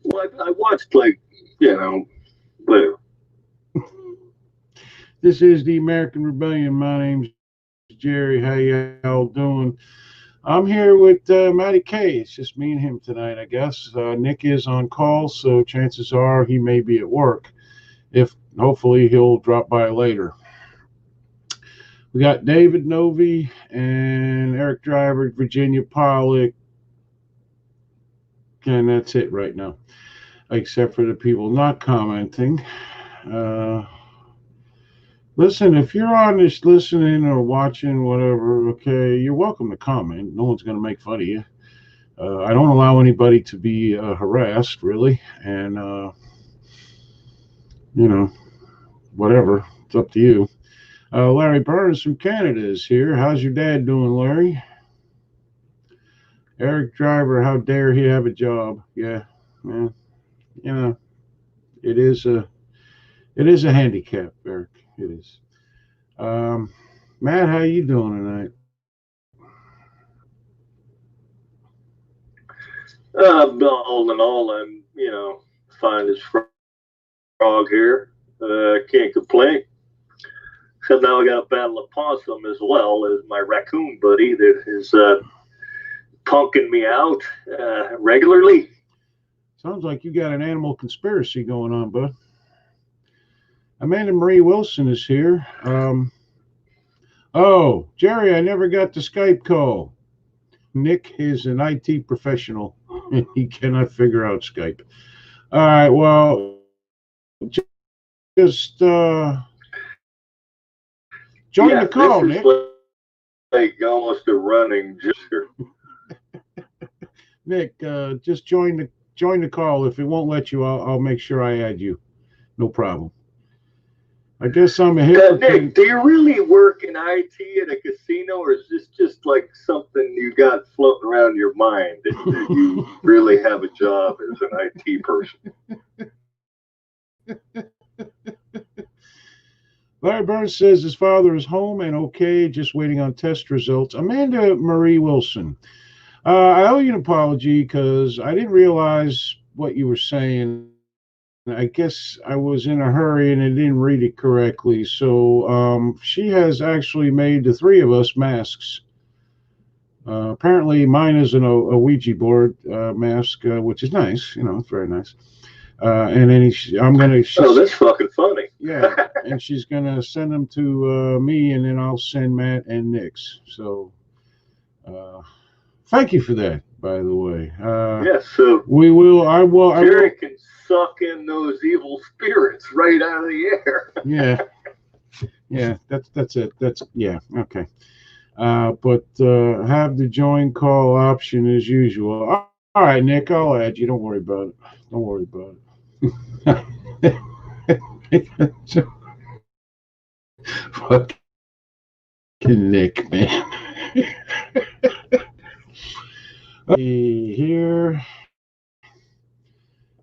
Well, I watched like whatever. This is the American Rebellion. My name's Jerry. How y'all doing? I'm here with Matty K. It's just me and him tonight, I guess. Nick is on call, so chances are he may be at work. If hopefully he'll drop by later. We got David Novi and Eric Driver, Virginia Pollock, and that's it right now, except for the people not commenting. Uh, Listen, if you're on this listening or watching, whatever, okay, you're welcome to comment. No one's going to make fun of you. I don't allow anybody to be harassed, really, and you know, whatever. It's up to you. Larry Burns from Canada is here. How's your dad doing, Larry? Eric Driver, how dare he have a job? Yeah, yeah, you know, it is a it is a handicap, Eric. It is. Um, Matt, how you doing tonight? All in all, I'm fine as frog here. Can't complain. Except now I got to battle a possum as well as my raccoon buddy that is punking me out regularly. Sounds like you got an animal conspiracy going on, bud. Amanda Marie Wilson is here. Oh, Jerry, I never got the Skype call. Nick is an IT professional. He cannot figure out Skype. All right, well, just join the Yeah, call, this is Nick. like almost a running gesture. Nick, just join the call. If it won't let you, I'll make sure I add you. No problem. I guess I'm a Nick, hypocrite. do you really work in IT at a casino, or is this just like something you got floating around your mind that you really have a job as an IT person? Larry Burns says his father is home and okay, just waiting on test results. Amanda Marie Wilson, I owe you an apology because I didn't realize what you were saying. I guess I was in a hurry and I didn't read it correctly. So she has actually made the three of us masks. Apparently, mine is a Ouija board mask, which is nice. You know, it's very nice. And then I'm gonna. Oh, that's fucking funny. Yeah, and she's gonna send them to me, and then I'll send Matt and Nick's. So, uh, thank you for that, by the way. Yeah, so We will. I will. I will. Jerry can suck in those evil spirits right out of the air. Yeah, yeah. That's it. That's yeah. Okay. But have the join call option as usual. All right, Nick. I'll add you. Don't worry about it. Don't worry about it. Fucking Nick, man. Here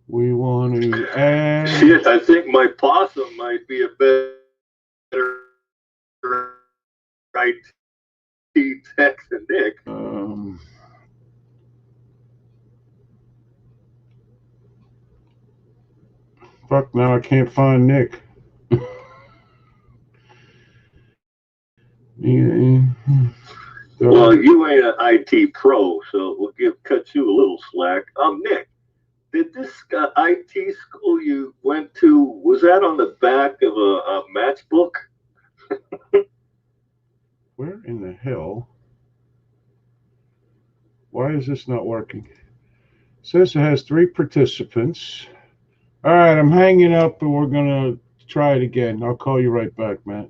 we want to add. Shit, I think my possum might be a better IT tech than Nick. Fuck, now I can't find Nick. Well, you ain't an IT pro, so we'll cut you a little slack. Nick, did this IT school you went to, was that on the back of a matchbook? Where in the hell? Why is this not working? It says it has three participants. All right, I'm hanging up and we're going to try it again. I'll call you right back, Matt.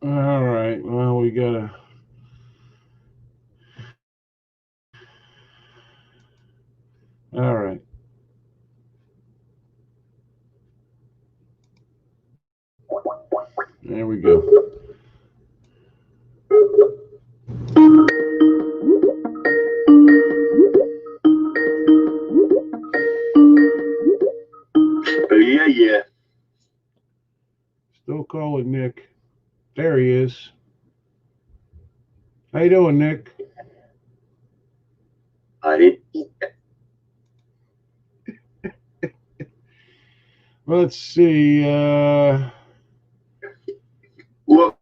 All right, well, we got to. All right. There we go. Yeah. Still calling Nick. There he is. How you doing, Nick? I didn't eat that. Let's see. What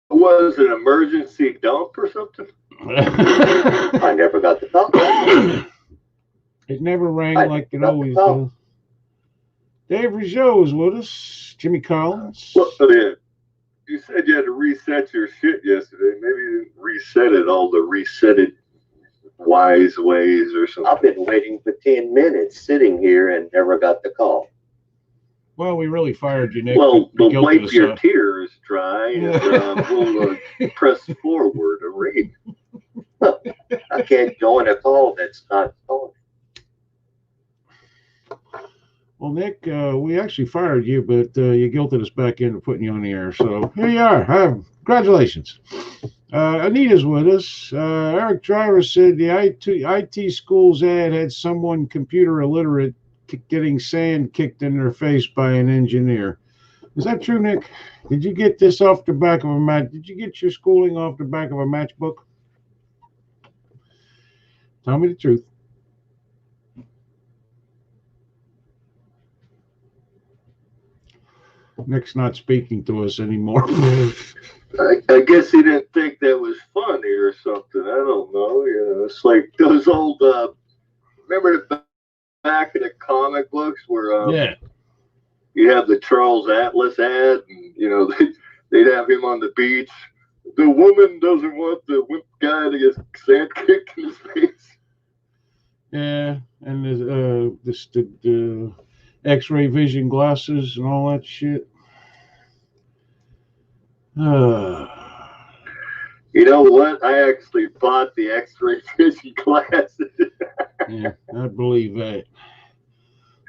was an emergency dump or something? I never got the call. It never rang I like it never got the always call. does. Dave Rizzo is with us. Jimmy Collins. Well, yeah. You said you had to reset your shit yesterday. Maybe you didn't reset it all the resetted wise ways or something. I've been waiting for 10 minutes sitting here and never got the call. Well, we really fired you, Nick. Well, We we'll guilted wipe us your up. tears dry and we'll press forward a read. I can't join a call that's not calling. Well, Nick, we actually fired you, but you guilted us back into putting you on the air. So here you are. Congratulations. Anita's with us. Eric Driver said the IT school's ad had someone computer illiterate getting sand kicked in their face by an engineer. Is that true, Nick? Did you get this off the back of a match? Did you get your schooling off the back of a matchbook? Tell me the truth. Nick's not speaking to us anymore. I guess he didn't think that was funny or something. I don't know. You know, it's like those old. Remember the back of the comic books where Yeah. you have the Charles Atlas ad, and you know they'd have him on the beach. The woman doesn't want the wimp guy to get sand kicked in his face. Yeah, and the X-ray vision glasses and all that shit. You know what? I actually bought the X-ray vision glasses. Yeah, I believe that.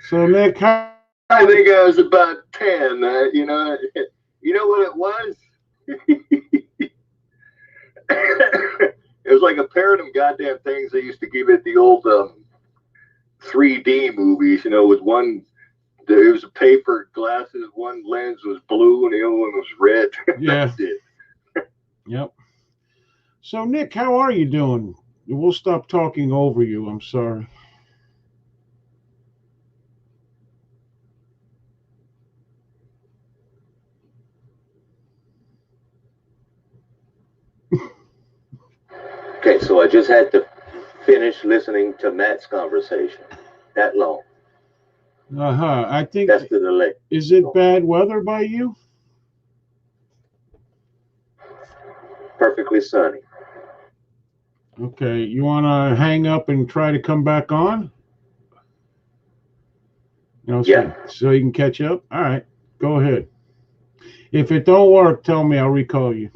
So Nick, how I think I was about 10. You know what it was? It was like a pair of them goddamn things they used to give at the old 3D movies. You know, with one. There was a paper glasses. One lens was blue and the other one was red. Yeah. That's it. Yep. So Nick, how are you doing? We'll stop talking over you. I'm sorry. Okay, so I just had to finish listening to Matt's conversation. That long. I think. That's the delay. Is it bad weather by you? Perfectly sunny. Okay. You want to hang up and try to come back on? You know, so you can catch up. All right. Go ahead. If it don't work, tell me. I'll recall you.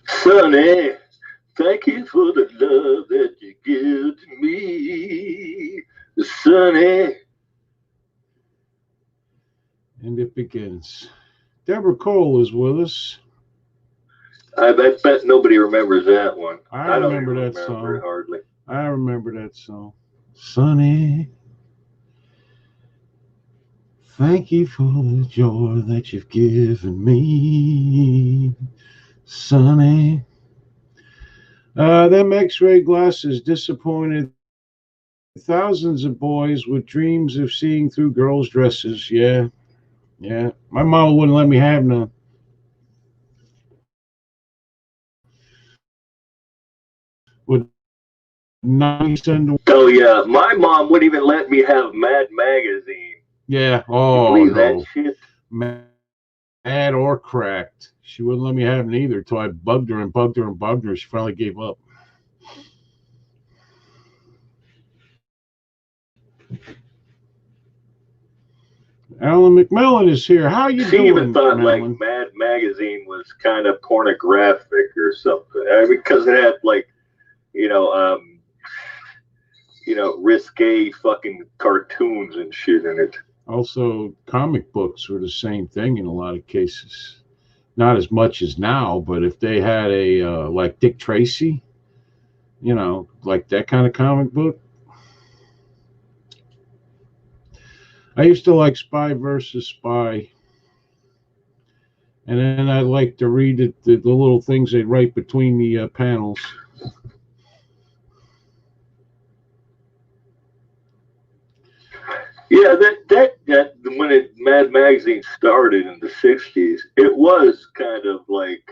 Sonny, thank you for the love that you give to me. Sonny. And it begins. Deborah Cole is with us. I bet nobody remembers that one. I don't remember even that remember it song. hardly. I remember that song. Sonny, thank you for the joy that you've given me. Sonny. Them X-ray glasses disappointed thousands of boys with dreams of seeing through girls' dresses. Yeah. Yeah. My mama wouldn't let me have none. Would not send. Oh yeah, my mom wouldn't even let me have Mad Magazine. Yeah. You Oh believe no. that shit? Mad or cracked. She wouldn't let me have neither until I bugged her and bugged her and bugged her. She finally gave up. Alan McMillan is here. How you She doing, even thought Alan? like Mad Magazine was kind of pornographic or something. I mean, because it had like, you know, risque fucking cartoons and shit in it. Also, comic books were the same thing in a lot of cases. Not as much as now, but if they had a like Dick Tracy, you know, like that kind of comic book. I used to like Spy versus Spy. And then I like to read the little things they write between the panels. Yeah, that when Mad Magazine started in the '60s, it was kind of like,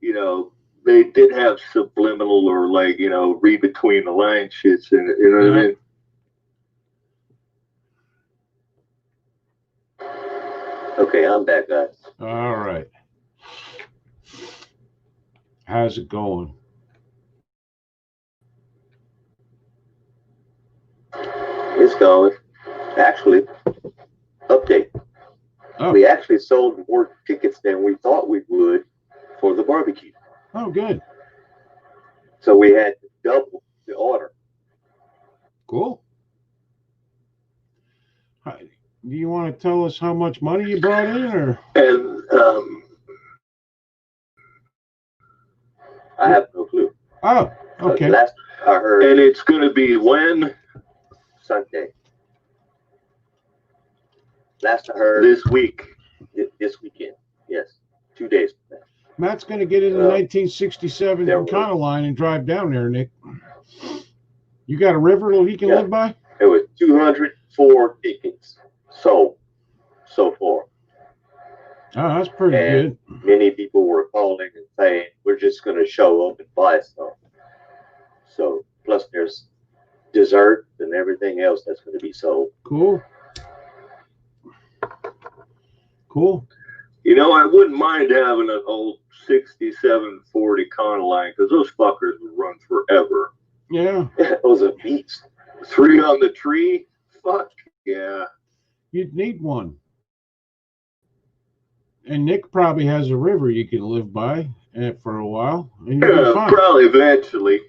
you know, they did have subliminal or like, you know, read between the line shits in it. You know what I mean? Okay, I'm back, guys. All right. How's it going? It's going. Actually, update. Oh. We actually sold more tickets than we thought we would for the barbecue. Oh, good. So we had to double the order. Cool. Hi. Do you want to tell us how much money you brought in, or? And I have no clue. Oh, okay. Last I heard. And it's going to be when? Sunday. Last I heard. This week. This weekend. Yes. 2 days from now. Matt's going to get in the 1967 Econoline and drive down there, Nick. You got a river he can live by? There was 204 tickets sold so far. Oh, that's pretty good. Many people were calling and saying, we're just going to show up and buy some. So, plus there's dessert and everything else that's going to be sold. Cool. Cool. You know, I wouldn't mind having an old 67 Ford Econoline because those fuckers would run forever. Yeah. Those are beats. 3 on the tree? Fuck yeah. You'd need one. And Nick probably has a river you can live by for a while. And yeah, probably eventually.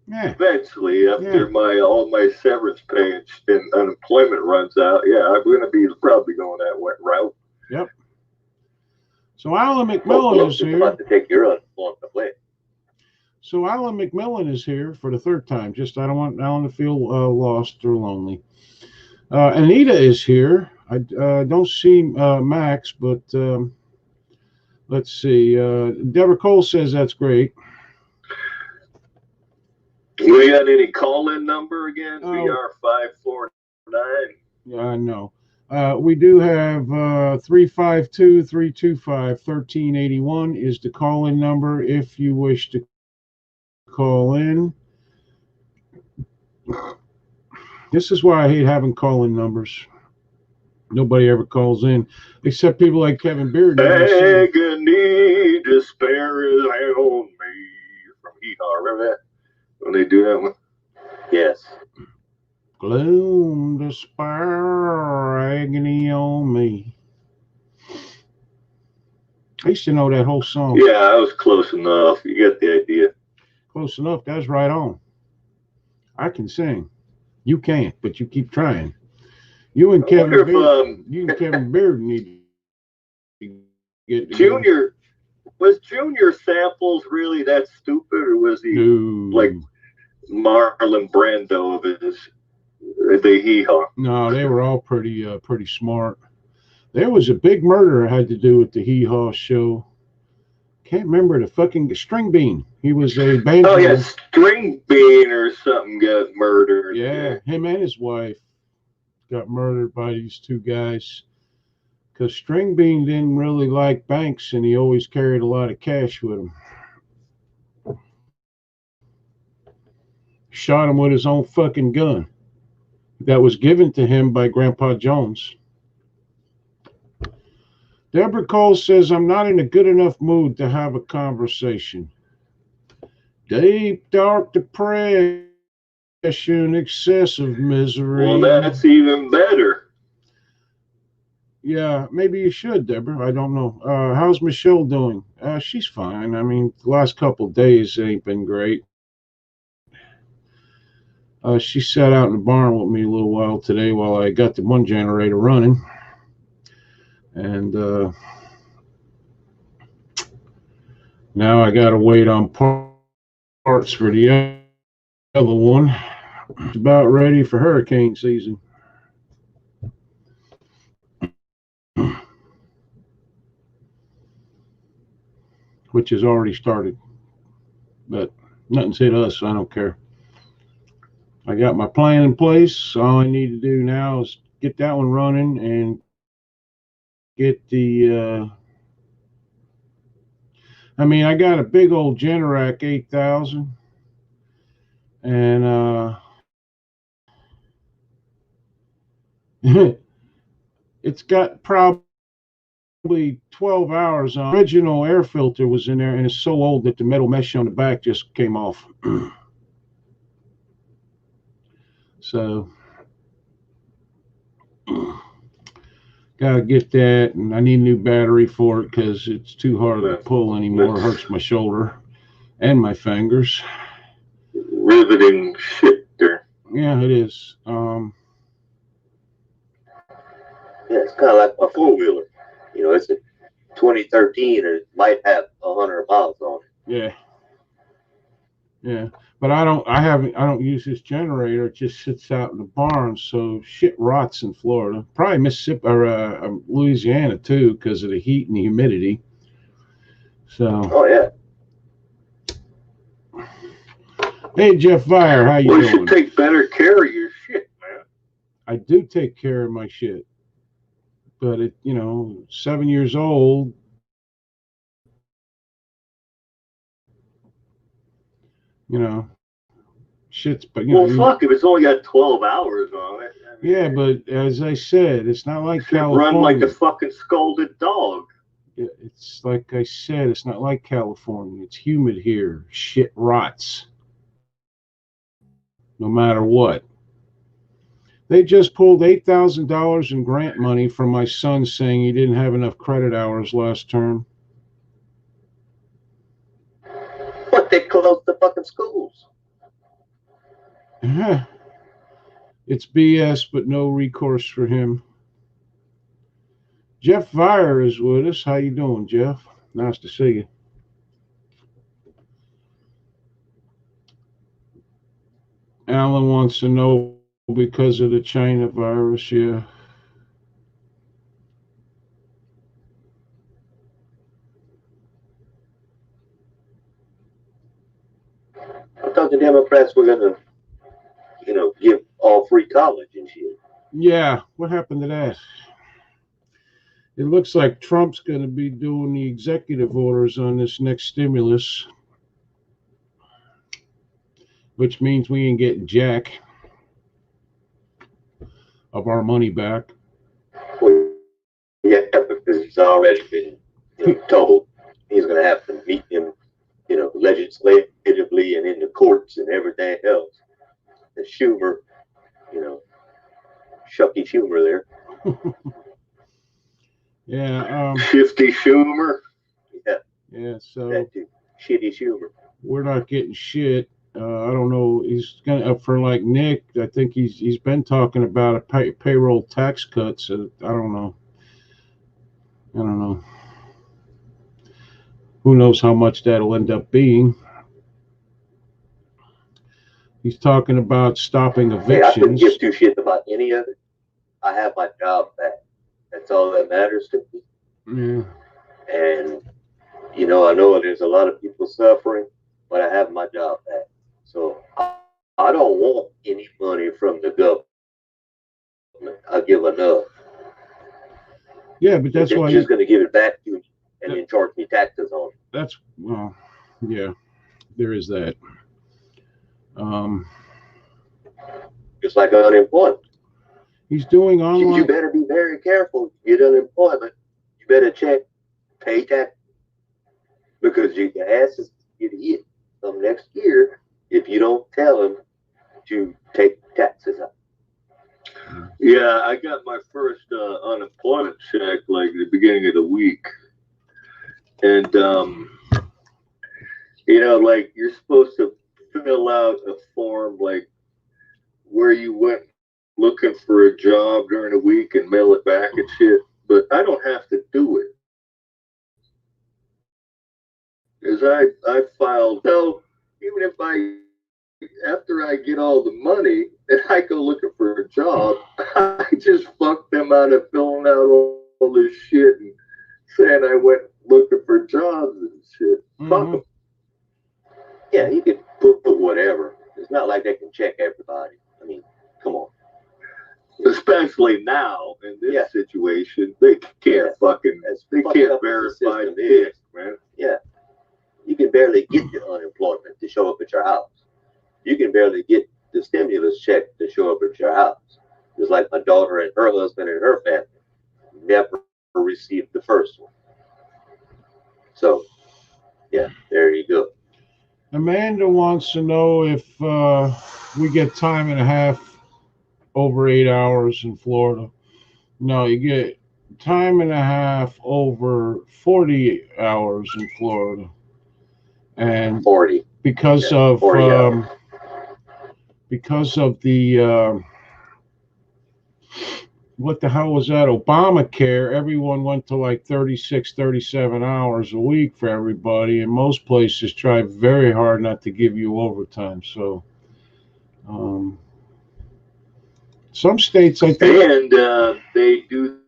Yeah. Eventually, after all my severance pay and unemployment runs out, I'm going to be probably going that route. Yep. So Alan McMillan is here. About to take your unemployment away. So Alan McMillan is here for the third time. Just I don't want Alan to feel lost or lonely. Anita is here. I don't see Max, but let's see. Deborah Cole says that's great. We got any call-in number again? BR549. Yeah, no. We do have 352-325-1381 is the call-in number if you wish to call in. This is why I hate having call-in numbers. Nobody ever calls in, except people like Kevin Beard. Agony, despair is on me. From Hee-Haw, remember that? When they do that one? Yes. Gloom, despair, agony on me. I used to know that whole song. Yeah, I was close enough. You get the idea. Close enough. That's right on. I can sing. You can't, but you keep trying. You and Kevin Beard need to get together. Junior. Was Junior Samples really that stupid, or was he like Marlon Brando of the Hee-Haw? No, they were all pretty smart. There was a big murder I had to do with the Hee-Haw show. Can't remember the fucking String Bean. He was a band. Oh yeah, String Bean or something got murdered. Yeah, him and his wife got murdered by these two guys. Because String Bean didn't really like banks, and he always carried a lot of cash with him. Shot him with his own fucking gun that was given to him by Grandpa Jones. Deborah Cole says, I'm not in a good enough mood to have a conversation. Deep, dark depression, excessive misery. Well, that's even better. Yeah, maybe you should, Deborah. I don't know. How's Michelle doing? She's fine. I mean, the last couple of days ain't been great. She sat out in the barn with me a little while today while I got the one generator running. And now I got to wait on parts for the other one. It's about ready for hurricane season. which has already started. But nothing's hit us, so I don't care. I got my plan in place. All I need to do now is get that one running and get the. I got a big old Generac 8000, and it's got probably 12 hours on. Original air filter was in there, and it's so old that the metal mesh on the back just came off. So gotta get that, and I need a new battery for it because it's too hard to pull anymore. It hurts my shoulder and my fingers. Riveting shit there. Yeah, it is. Yeah, it's kind of like my four-wheeler. You know, it's a 2013, and it might have 100 miles on it. Yeah. But I don't use this generator. It just sits out in the barn, so shit rots in Florida. Probably Mississippi or Louisiana too, because of the heat and the humidity. So. Oh yeah. Hey Jeff Vire, how you doing? You should take better care of your shit, man. I do take care of my shit, but 7 years old. Shit's, but fuck, if it's only got 12 hours on it. Yeah, but as I said, it's not like California. Run like a fucking scolded dog. It's like I said, it's not like California. It's humid here. Shit rots. No matter what. They just pulled $8,000 in grant money from my son saying he didn't have enough credit hours last term. But they closed the fucking schools. It's BS, but no recourse for him. Jeff Vire is with us. How you doing, Jeff? Nice to see you. Alan wants to know because of the China virus, yeah. I thought the Democrats were gonna, give all free college and shit. Yeah, what happened to that? It looks like Trump's going to be doing the executive orders on this next stimulus, which means we ain't getting jack of our money back. Well, yeah, because he's already been told he's going to have to meet him, legislatively and in the courts and everything else. And Schumer, Shucky Schumer there. Yeah. Shifty Schumer. Yeah. Yeah. So shitty Schumer. We're not getting shit. I don't know. He's gonna for like Nick. I think he's been talking about a payroll tax cut. So I don't know. Who knows how much that'll end up being? He's talking about stopping evictions. Hey, I couldn't give two shits about any of it. I have my job back. That's all that matters to me. Yeah. And, I know there's a lot of people suffering, but I have my job back. So I don't want any money from the government. I give enough. Yeah, but that's why they're just going to give it back to me and then charge me taxes on it. Yeah, there is that. Just like unemployment. He's doing online. You better be very careful. You get unemployment. You better pay tax, because your ass is get hit some next year if you don't tell them to take taxes out. Yeah, I got my first unemployment check like the beginning of the week, and like you're supposed to fill out a form like where you went looking for a job during the week and mail it back and shit, but I don't have to do it. As I filed, so even if after I get all the money and I go looking for a job, I just fuck them out of filling out all this shit and saying I went looking for jobs and shit. Fuck 'em. Yeah, you can put whatever. It's not like they can check everybody. I mean, come on. Especially now in this situation, they can't they can't verify dick, man. Yeah. You can barely get the unemployment to show up at your house. You can barely get the stimulus check to show up at your house. Just like my daughter and her husband and her family never received the first one. So, yeah, there you go. Amanda wants to know if we get time and a half over 8 hours in Florida. No, you get time and a half over 40 hours in Florida. And 40. Because Yeah, of 40 because of the what the hell was that? Obamacare, everyone went to like 36, 37 hours a week for everybody, and most places try very hard not to give you overtime. So some states, I think. And they do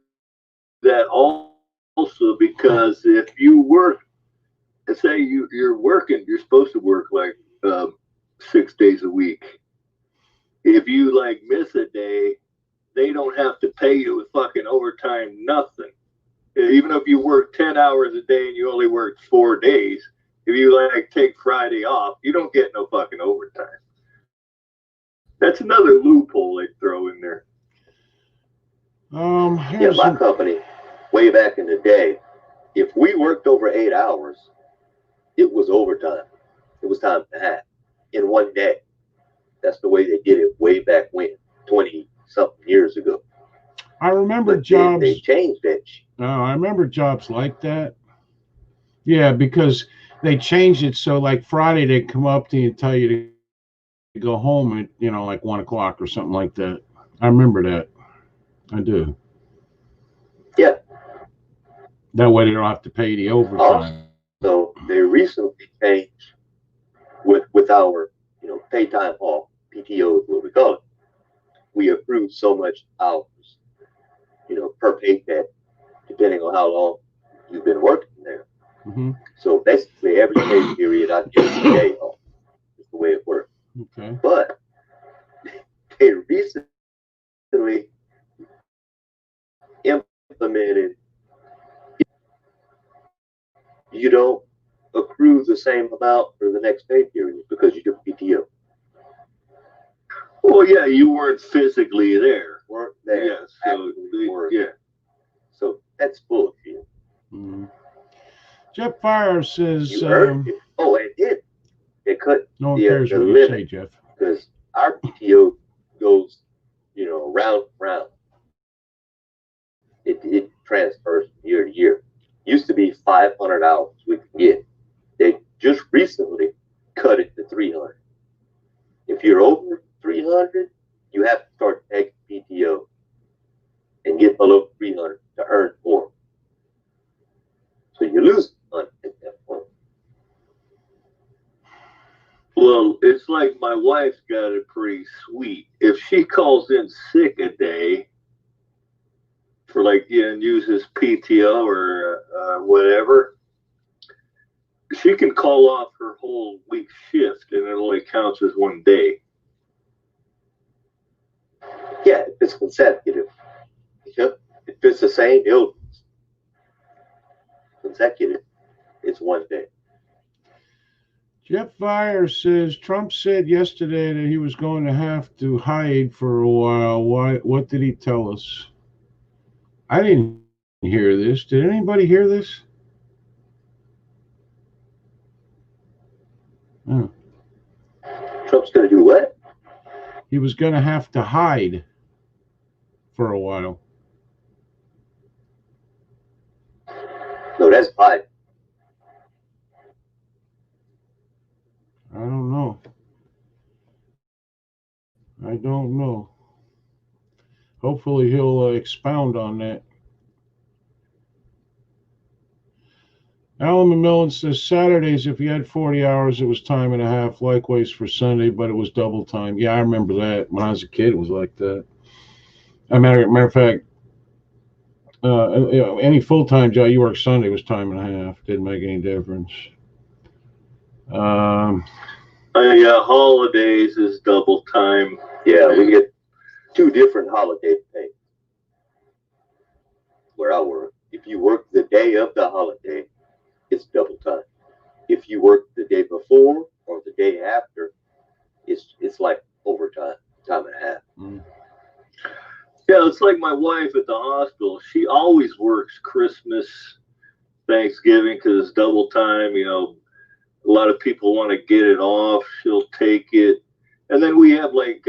that also because if you work, say you're working, you're supposed to work like 6 days a week. If you like miss a day, they don't have to pay you with fucking overtime, nothing. Even if you work 10 hours a day and you only work 4 days, if you like take Friday off, you don't get no fucking overtime. That's another loophole they throw in there. Yeah, my company, way back in the day, if we worked over 8 hours, it was overtime. It was time and a half in one day. That's the way they did it way back when, 20-something years ago. I remember jobs. They changed that. I remember jobs like that. Yeah, because they changed it so like Friday they'd come up to you and tell you to go home at like 1 o'clock or something like that. I remember that. I do. Yeah. That way they don't have to pay the overtime. So they recently changed with our pay time off, PTO is what we call it. We accrue so much hours, per paycheck, depending on how long you've been working there. Mm-hmm. So basically, every pay period I get a day off. Is the way it works. Okay. But they recently implemented, you don't accrue the same amount for the next pay period because you took PTO. Well, yeah, you weren't physically there. Weren't there. Yeah, so yeah. So that's bullshit. Mm-hmm. Jeff Fire says. You earned it. Oh, and it cut no one cares the what you limit, say, Jeff. because our PTO goes, round. It transfers from year to year. Used to be 500 hours we could get. They just recently cut it to 300. If you're over 300, you have to start taking PTO and get below 300 to earn more. So you lose money at that point. Well, it's like my wife's got it pretty sweet. If she calls in sick a day for and uses PTO or whatever, she can call off her whole week shift and it only counts as 1 day. Yeah, if it's consecutive. If it's the same illness, consecutive, it's 1 day. Jeff Fire says Trump said yesterday that he was going to have to hide for a while. Why? What did he tell us? I didn't hear this. Did anybody hear this? Oh. Trump's going to do what? He was going to have to hide for a while. No, that's Biden. I don't know. I don't know. Hopefully he'll expound on that. Alan McMillan says Saturdays, if you had 40 hours, it was time and a half. Likewise for Sunday, but it was double time. Yeah, I remember that. When I was a kid, it was like that. Matter of fact, Any full-time job, you work Sunday was time and a half. Didn't make any difference. Yeah, holidays is double time. Yeah, we get 2 different holiday pay where I work. If you work the day of the holiday, it's double time. If you work the day before or the day after, it's like overtime, time and a half. Yeah, it's like my wife at the hospital. She always works Christmas, Thanksgiving because it's double time. You know, a lot of people want to get it off. She'll take it. And then we have like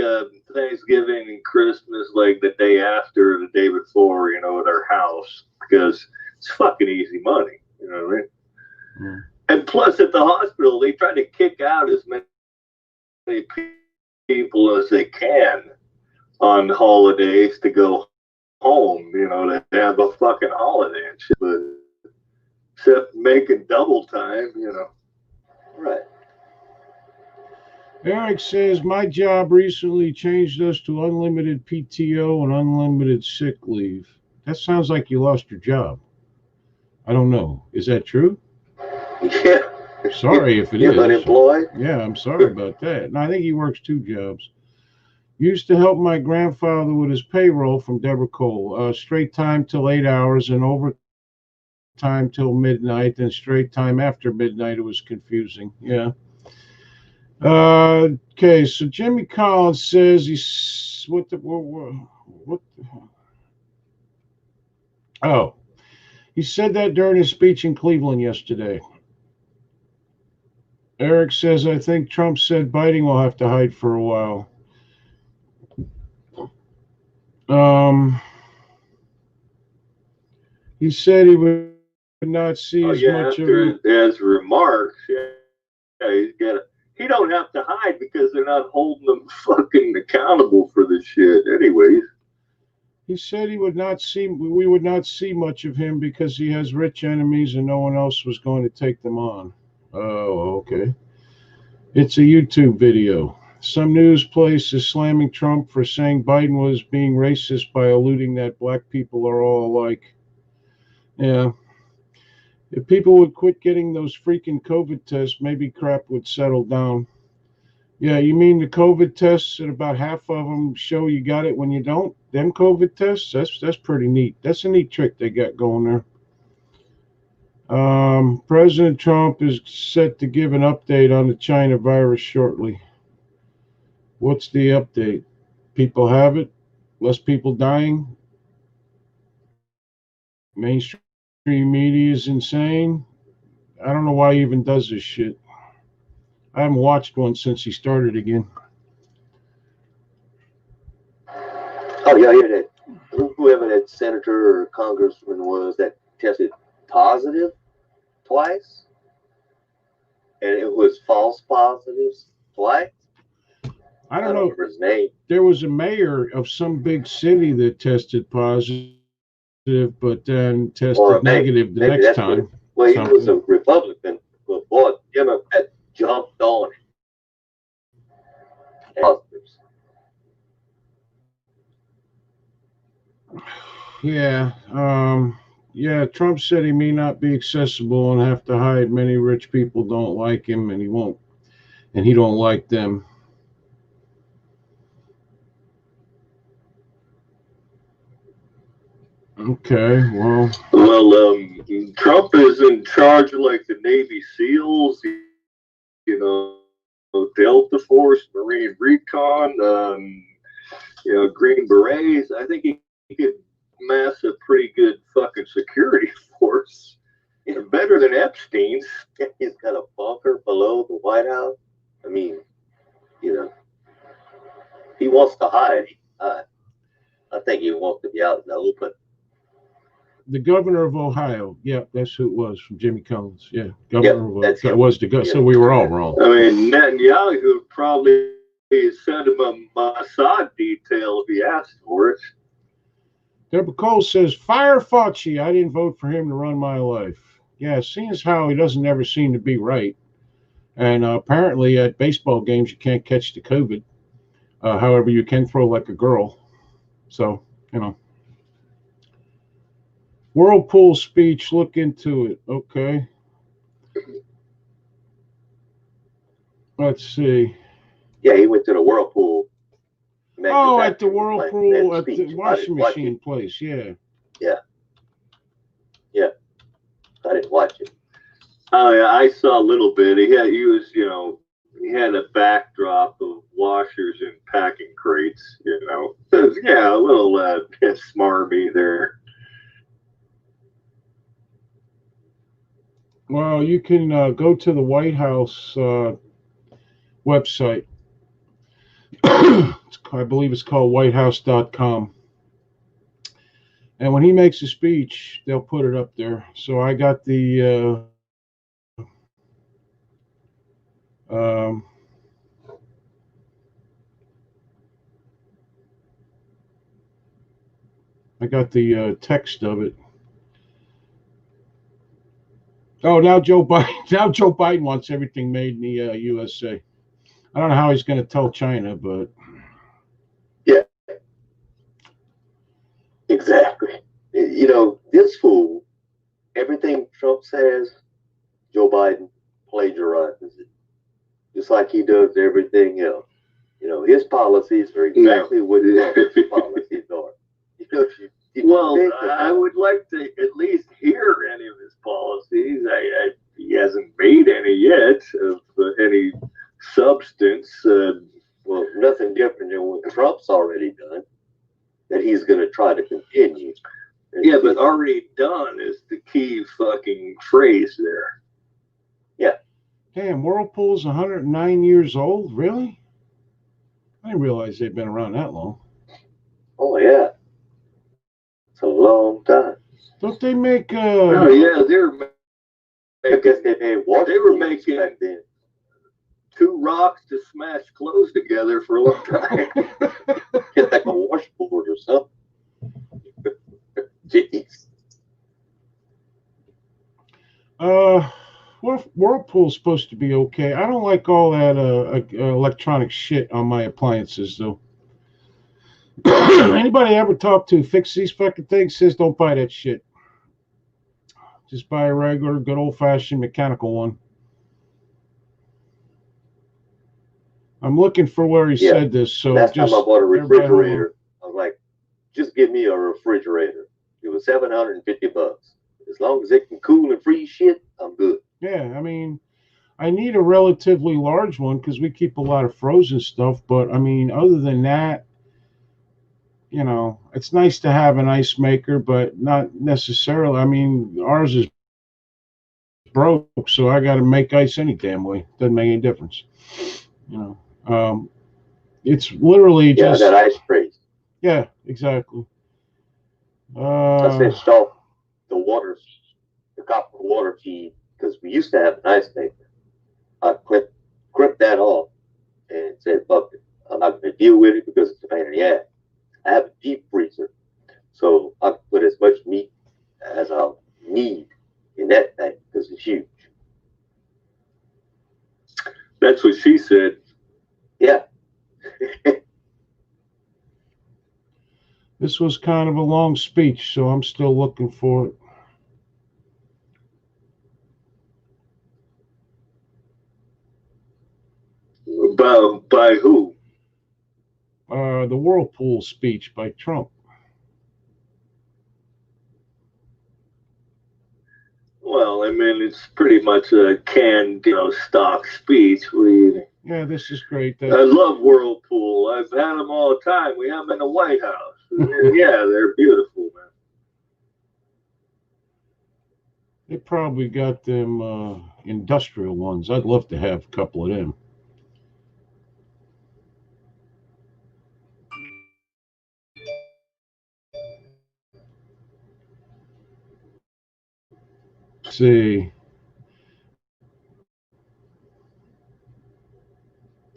Thanksgiving and Christmas like the day after or the day before, you know, at our house because it's fucking easy money. You know what I mean? Mm. And plus at the hospital, they try to kick out as many people as they can on holidays to go home, you know, to have a fucking holiday and shit. But except making double time, you know. Right. Eric says, my job recently changed us to unlimited PTO and unlimited sick leave. That sounds like you lost your job. I don't know. Is that true? Yeah. Sorry if it You're is. unemployed? Yeah, I'm sorry about that. And I think he works 2 jobs. Used to help my grandfather with his payroll from Deborah Cole. Straight time till 8 hours and overtime till midnight, and straight time after midnight. It was confusing. Yeah. Okay, so Jimmy Collins says he's what the oh, he said that during his speech in Cleveland yesterday. Eric says, I think Trump said Biden will have to hide for a while. He said he would not see as much of it. His remarks, he's got he don't have to hide because they're not holding him fucking accountable for this shit anyways. He said we would not see much of him because he has rich enemies and no one else was going to take them on. Oh, okay. It's a YouTube video. Some news place is slamming Trump for saying Biden was being racist by alluding that black people are all alike. Yeah. If people would quit getting those freaking COVID tests, maybe crap would settle down. Yeah, you mean the COVID tests and about half of them show you got it when you don't? Them COVID tests? That's pretty neat. That's a neat trick they got going there. President Trump is set to give an update on the China virus shortly. What's the update? People have it? Less people dying? Mainstream media is insane? I don't know why he even does this shit. I haven't watched one since he started again. Oh, yeah, yeah. Whoever that senator or congressman was that tested positive twice, and it was false positives twice. I don't know. Remember his name. There was a mayor of some big city that tested positive, but then tested negative the next time. Well, he was a Republican, but boy, Democrat jumped on it. Positives. Yeah. Yeah, Trump said he may not be accessible and have to hide. Many rich people don't like him, and he won't, and he don't like them. Okay, well, Trump is in charge of like the Navy SEALs, you know, Delta Force, Marine Recon, you know, Green Berets. I think he could mass a pretty good fucking security force. You know, better than Epstein's. He's got a bunker below the White House. I mean, you know, he wants to hide. I think he wants to be out in the open. The governor of Ohio. Yeah, that's who it was from Jimmy Collins. Yeah, governor of Ohio. That was the guy. Yeah. So we were all wrong. I mean, Netanyahu probably sent him a Mossad detail if he asked for it. Deborah Cole says, fire Fauci. I didn't vote for him to run my life. Yeah, seeing as how he doesn't ever seem to be right. And apparently at baseball games, you can't catch the COVID. However, you can throw like a girl. So, you know. Whirlpool speech. Look into it. Okay. Let's see. Yeah, he went to the Whirlpool. Oh, at the manufacturing Whirlpool, plant at the speech. I washing didn't watch machine it. place. Yeah. Yeah, yeah, I didn't watch it. Oh yeah, I saw a little bit. He was, he had a backdrop of washers and packing crates. Yeah, a little smarmy there. Well, you can go to the White House website. I believe it's called whitehouse.com. And when he makes a speech, they'll put it up there. So I got the text of it. Oh, now Joe Biden. Now Joe Biden wants everything made in the USA. I don't know how he's going to tell China, but Yeah, exactly. This fool, everything Trump says, Joe Biden plagiarizes it, just like he does everything else. His policies are exactly what Trump's policies are. Well, I would like to at least hear any of his policies. He hasn't made any yet of any substance. Well, nothing different than what Trump's already done, that he's going to try to continue. Yeah, but already done is the key fucking phrase there. Yeah. Damn, Whirlpool's 109 years old? Really? I didn't realize they've been around that long. Oh, yeah. It's a long time. Don't they make... Oh, yeah, I guess they were making back then. 2 rocks to smash clothes together for a long time. Get like a washboard or something. Jeez. Whirlpool's supposed to be okay. I don't like all that electronic shit on my appliances, though. Anybody I ever talk to fix these fucking things says don't buy that shit. Just buy a regular, good old-fashioned mechanical one. I'm looking for where he said this. So last time I bought a refrigerator, I was like, just give me a refrigerator. It was $750. As long as it can cool and freeze shit, I'm good. Yeah, I mean, I need a relatively large one because we keep a lot of frozen stuff. But I mean, other than that, it's nice to have an ice maker, but not necessarily. I mean, ours is broke, so I got to make ice any damn way. Doesn't make any difference. It's literally just. Yeah, I got ice trays. Yeah, exactly. I switched off the copper water feed, because we used to have an ice maker. I clipped that off and said, fuck it. I'm not going to deal with it because it's a pain in the ass. I have a deep freezer, so I can put as much meat as I'll need in that thing because it's huge. That's what she said. Yeah. This was kind of a long speech, so I'm still looking for it. By who? The Whirlpool speech by Trump. Well, I mean, it's pretty much a canned, stock speech. Yeah, this is great. I love Whirlpool. I've had them all the time. We have them in the White House. Yeah, they're beautiful, man. They probably got them industrial ones. I'd love to have a couple of them. Let's see.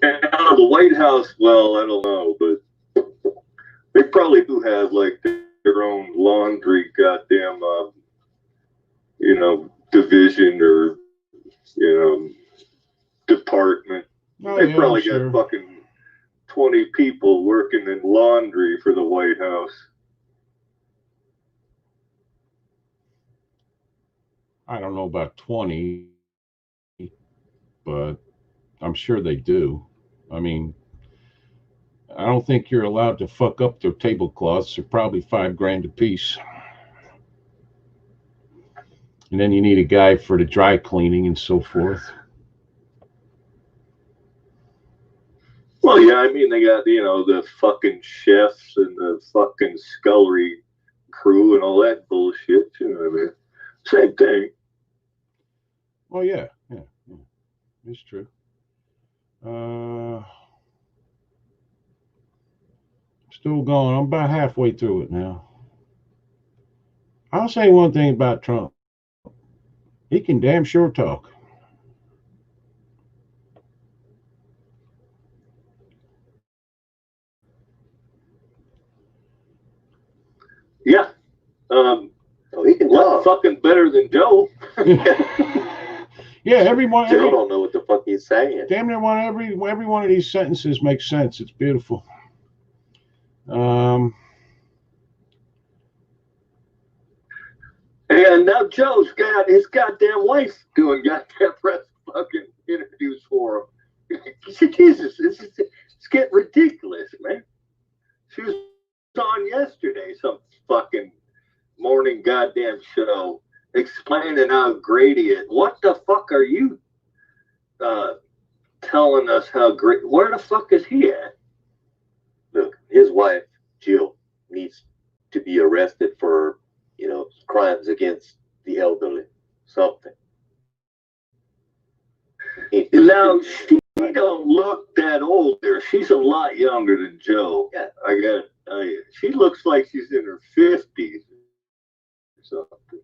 Now, the White House, well, I don't know, but they probably do have like their own laundry goddamn, division or, department. They probably got fucking 20 people working in laundry for the White House. I don't know about 20, but I'm sure they do. I mean, I don't think you're allowed to fuck up their tablecloths. They're probably $5 grand a piece. And then you need a guy for the dry cleaning and so forth. Well, yeah, I mean, they got, the fucking chefs and the fucking scullery crew and all that bullshit, you know what I mean? Same thing. Oh, yeah. It's true. Still going. I'm about halfway through it now. I'll say one thing about Trump. He can damn sure talk. Yeah. He can talk. Fucking better than Joe. Yeah, everyone. Joe don't know what the fuck he's saying. Damn near every one of these sentences makes sense. It's beautiful. And now Joe's got his goddamn wife doing goddamn press fucking interviews for him. Jesus, it's getting ridiculous, man. She was on yesterday, some fucking morning goddamn show, explaining how great he is. What the fuck are you telling us how great? Where the fuck is he at? Look, his wife, Jill, needs to be arrested for, crimes against the elderly. Something. Now, she don't look that old there. She's a lot younger than Joe. Yeah. I gotta tell you. She looks like she's in her 50s or something.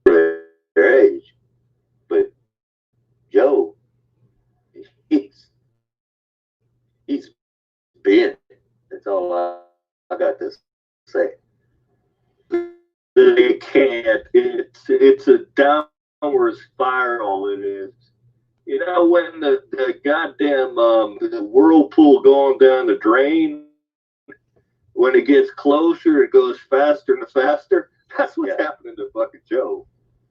Their age. But Joe, he's bent. That's all I got to say. They can't. It's a downward spiral. It is. You know, when the goddamn the whirlpool going down the drain, when it gets closer, it goes faster and faster. That's what's happening to fucking Joe.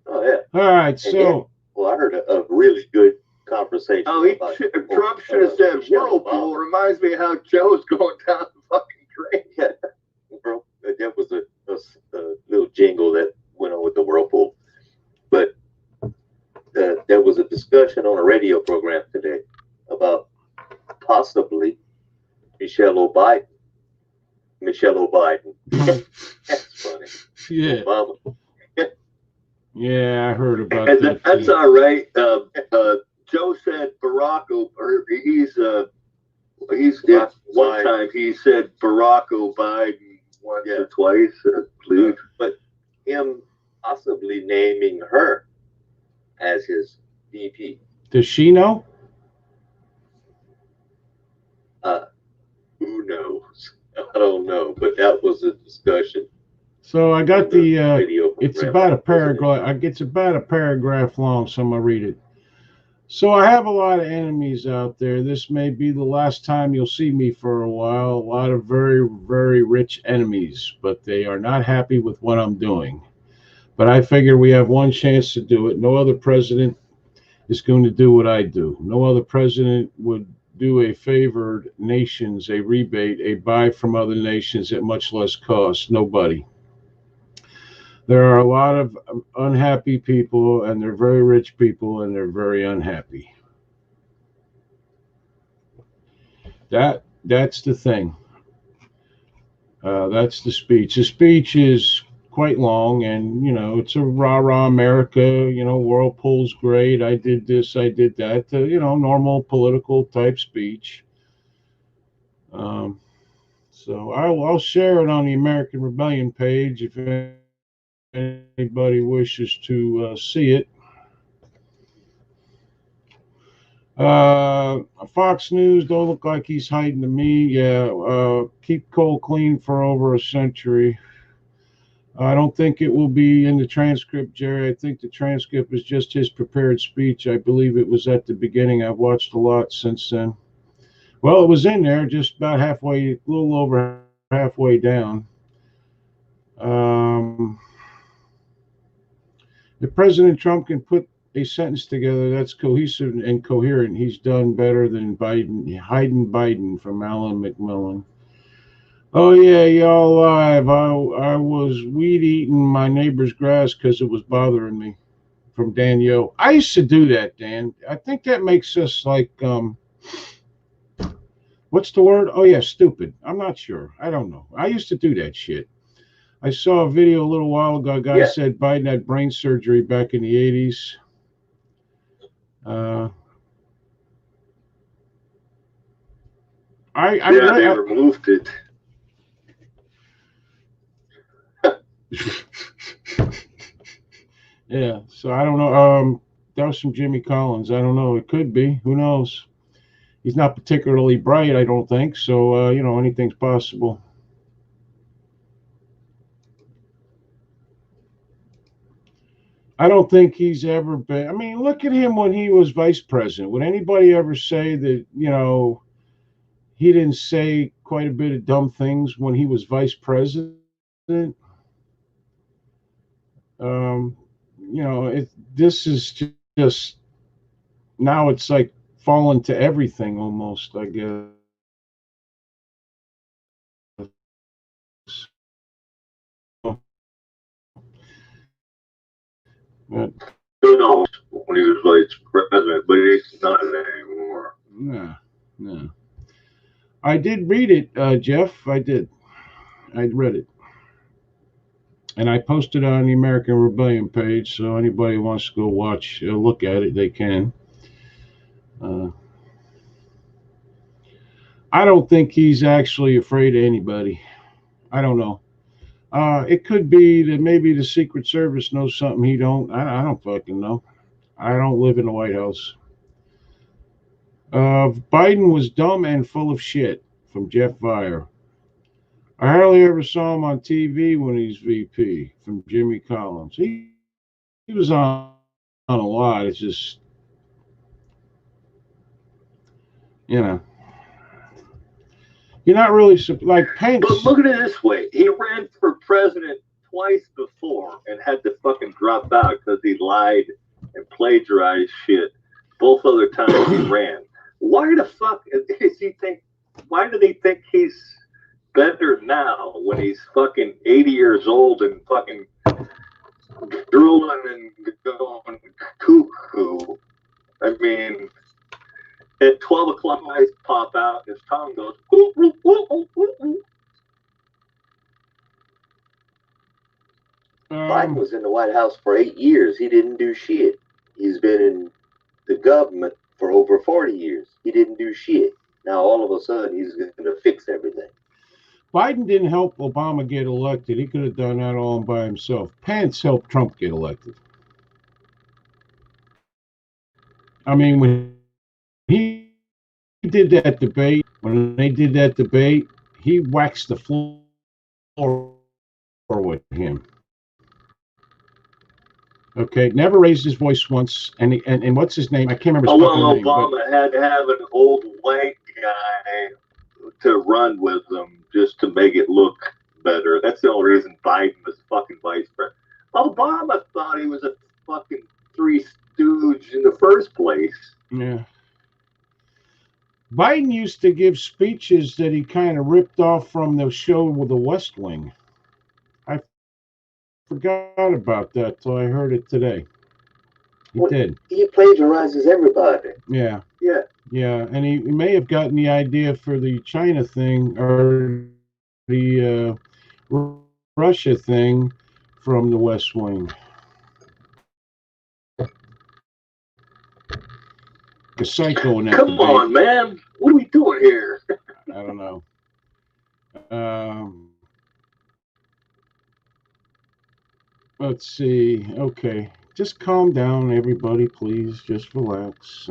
Oh yeah. All right, so I heard a really good conversation. Oh, Trump should have said whirlpool. Reminds me of how Joe's going down the fucking drain. Yeah, bro, that was a little jingle that went on with the whirlpool. But there was a discussion on a radio program today about possibly Michelle O'Biden. That's funny. yeah, Obama. yeah, I heard about And that. that's all right. Joe said Barack, or he's one time he said Barack O'Biden once or twice, please. But him possibly naming her as his VP. Does she know? Who knows? I don't know, but that was a discussion. So I got the. video It's program. about a paragraph. It's about a paragraph long, so I'm gonna read it. So I have a lot of enemies out there. This may be the last time you'll see me for a while. A lot of very, very rich enemies, but they are not happy with what I'm doing. But I figure we have one chance to do it. No other president is going to do what I do. No other president would do a favored nations, a rebate, a buy from other nations at much less cost. Nobody. There are a lot of unhappy people, and they're very rich people, and they're very unhappy. That's the thing. That's the speech. The speech is quite long, and it's a rah-rah America. Whirlpool's great. I did this, I did that. Normal political type speech. So I'll share it on the American Rebellion page if anybody wishes to see it. Fox News don't look like he's hiding to me. Yeah, keep coal clean for over a century. I don't think it will be in the transcript, Jerry. I think the transcript is just his prepared speech. I believe it was at the beginning. I've watched a lot since then. Well, it was in there, just about halfway, a little over halfway down. If President Trump can put a sentence together that's cohesive and coherent, he's done better than Biden. Hiding Biden from Alan McMillan. Oh yeah, y'all live. I was weed eating my neighbor's grass because it was bothering me. From Danielle. I used to do that, Dan. I think that makes us like what's the word? Oh yeah, stupid. I'm not sure. I don't know. I used to do that shit. I saw a video a little while ago. A guy said Biden had brain surgery back in the 80s. They removed it. Yeah, so I don't know. That was from Jimmy Collins. I don't know. It could be. Who knows? He's not particularly bright, I don't think. So anything's possible. I don't think he's ever been. I mean, look at him when he was vice president. Would anybody ever say that, he didn't say quite a bit of dumb things when he was vice president? This is just, now it's like fallen to everything almost, I guess. But, who knows when he was vice president, but he's not anymore. No. I did read it, Jeff. I did. I read it. And I posted it on the American Rebellion page, so anybody who wants to go watch, look at it, they can. I don't think he's actually afraid of anybody. I don't know. It could be that maybe the Secret Service knows something he don't. I don't fucking know. I don't live in the White House. Biden was dumb and full of shit, from Jeff Vire. I hardly ever saw him on TV when he's VP, from Jimmy Collins. He was on a lot. It's just, you're not really like Pence. But look at it this way: he ran for president twice before and had to fucking drop out because he lied and plagiarized shit. Both other times he ran. Why the fuck does he think? Why do they think he's better now when he's fucking 80 years old and fucking drooling and going cuckoo? I mean, at 12 o'clock, eyes pop out, his tongue goes, ooh, ooh, ooh, ooh, ooh, ooh. Biden was in the White House for 8 years. He didn't do shit. He's been in the government for over 40 years. He didn't do shit. Now all of a sudden he's going to fix everything. Biden didn't help Obama get elected. He could have done that all by himself. Pence helped Trump get elected. I mean, when he did that debate, he waxed the floor with him. Okay, never raised his voice once. And what's his name? I can't remember his fucking name. Obama had to have an old white guy to run with them just to make it look better. That's the only reason Biden was fucking vice president. Obama thought he was a fucking three stooge in the first place. Yeah. Biden used to give speeches that he kind of ripped off from the show with the West Wing. I forgot about that till I heard it today. He did. He plagiarizes everybody. Yeah. Yeah. Yeah, and he may have gotten the idea for the China thing or the Russia thing from the West Wing. A psycho in that Come debate. on, man. What are we doing here? I don't know. Let's see. Okay. Just calm down, everybody, please. Just relax.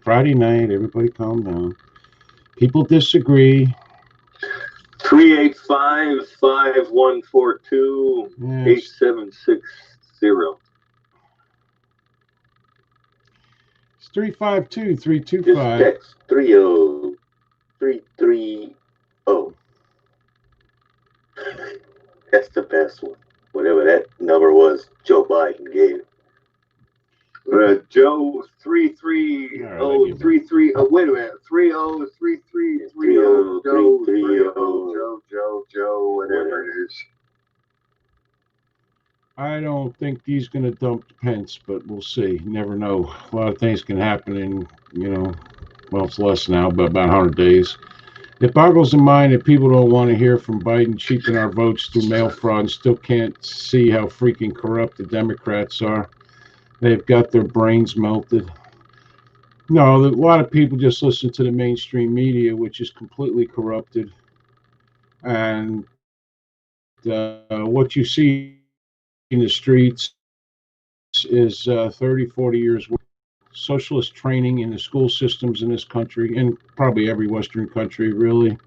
Friday night, everybody calm down. People disagree. 385-5142-8760. It's 352-325. Just text 30330. That's the best one. Whatever that number was Joe Biden gave. 3033. Oh, wait a minute. 303330 Joe, whatever it is. I don't think he's going to dump Pence, but we'll see. You never know. A lot of things can happen in, well, it's less now, but about 100 days. It boggles the mind that people don't want to hear from Biden cheating our votes through mail fraud and still can't see how freaking corrupt the Democrats are. They've got their brains melted. No, a lot of people just listen to the mainstream media, which is completely corrupted. And what you see in the streets is 30, 40 years worth of socialist training in the school systems in this country, and probably every Western country, really.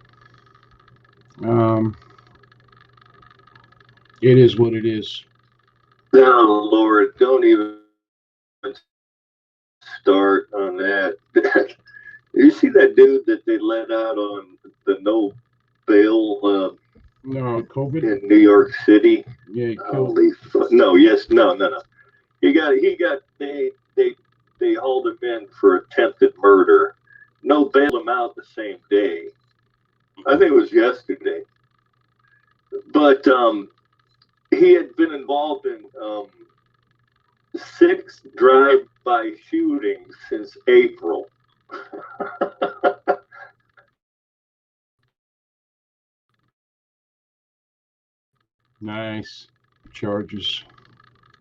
It is what it is. Oh, Lord, don't even start on that. You see that dude that they let out on the no bail No, COVID? in New York City? Yeah, he killed. No, no. They hauled him in for attempted murder. No, bailed him out the same day. I think it was yesterday. But he had been involved in 6 drive-by shootings since April. Nice charges.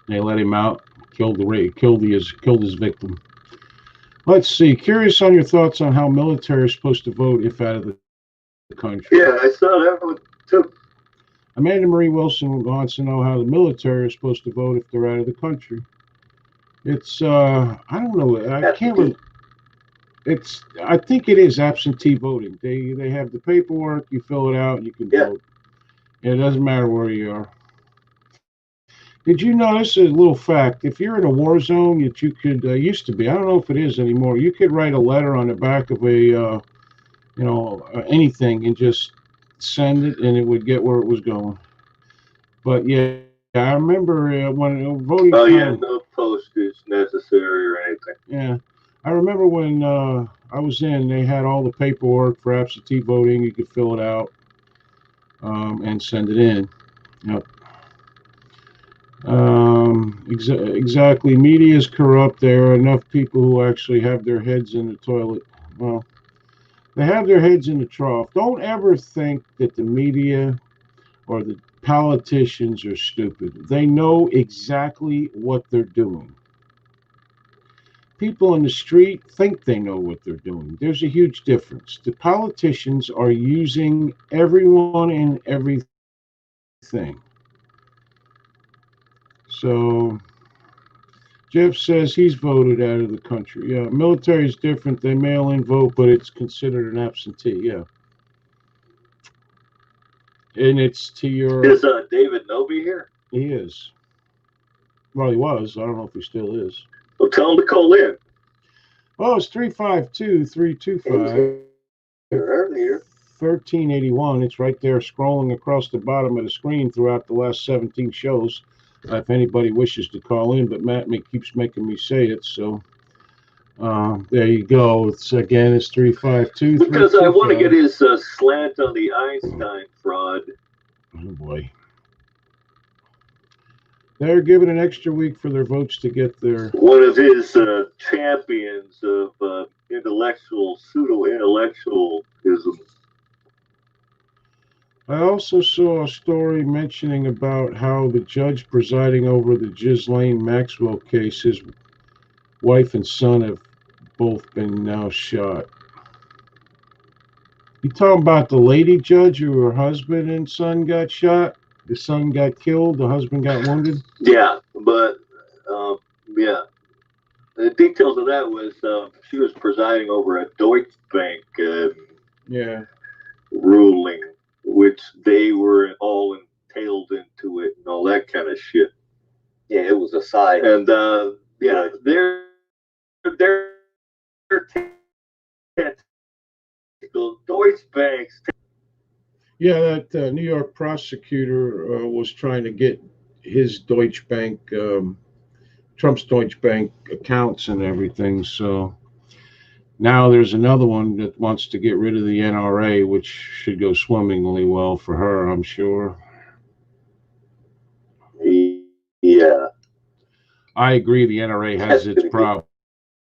They let him out. Killed his victim. Let's see. Curious on your thoughts on how military is supposed to vote if out of the country. Yeah, I saw that one too. Amanda Marie Wilson wants to know how the military is supposed to vote if they're out of the country. It's I don't know. I can't. I think it is absentee voting. They have the paperwork. You fill it out. You can vote. It doesn't matter where you are. Did you notice a little fact? If you're in a war zone, that you could used to be. I don't know if it is anymore. You could write a letter on the back of a anything and just send it, and it would get where it was going. But yeah, I remember when voting. Oh yeah, no postage necessary or anything. Yeah, I remember when I was in. They had all the paperwork for absentee voting. You could fill it out and send it in. Yep. Exactly. Media is corrupt. There are enough people who actually have their heads in the toilet. Well, they have their heads in the trough. Don't ever think that the media or the politicians are stupid. They know exactly what they're doing. People on the street think they know what they're doing. There's a huge difference. The politicians are using everyone and everything. So Jeff says he's voted out of the country. Yeah, military is different. They mail in vote, but it's considered an absentee. Yeah. And it's to your... Is David Noby here? He is. Well, he was. I don't know if he still is. Well, tell him to call in. Oh, it's 352-325. Earlier. 1381. It's right there scrolling across the bottom of the screen throughout the last 17 shows. If anybody wishes to call in, but Matt keeps making me say it, so there you go. It's 352. Because I want to get his slant on the Einstein fraud. Oh boy, they're giving an extra week for their votes to get their... One of his champions of pseudo-intellectualism. I also saw a story mentioning about how the judge presiding over the Ghislaine Maxwell case, his wife and son have both been now shot. You talking about the lady judge who her husband and son got shot? The son got killed, the husband got wounded? Yeah, but yeah. The details of that was she was presiding over a Deutsche Bank ruling, which they were all entailed into it and all that kind of shit. Yeah, it was a side. And yeah, they're Deutsche Banks. Yeah, that New York prosecutor was trying to get his Deutsche Bank Trump's Deutsche Bank accounts and everything. So now there's another one that wants to get rid of the NRA, which should go swimmingly well for her, I'm sure. Yeah. I agree the NRA has its problems.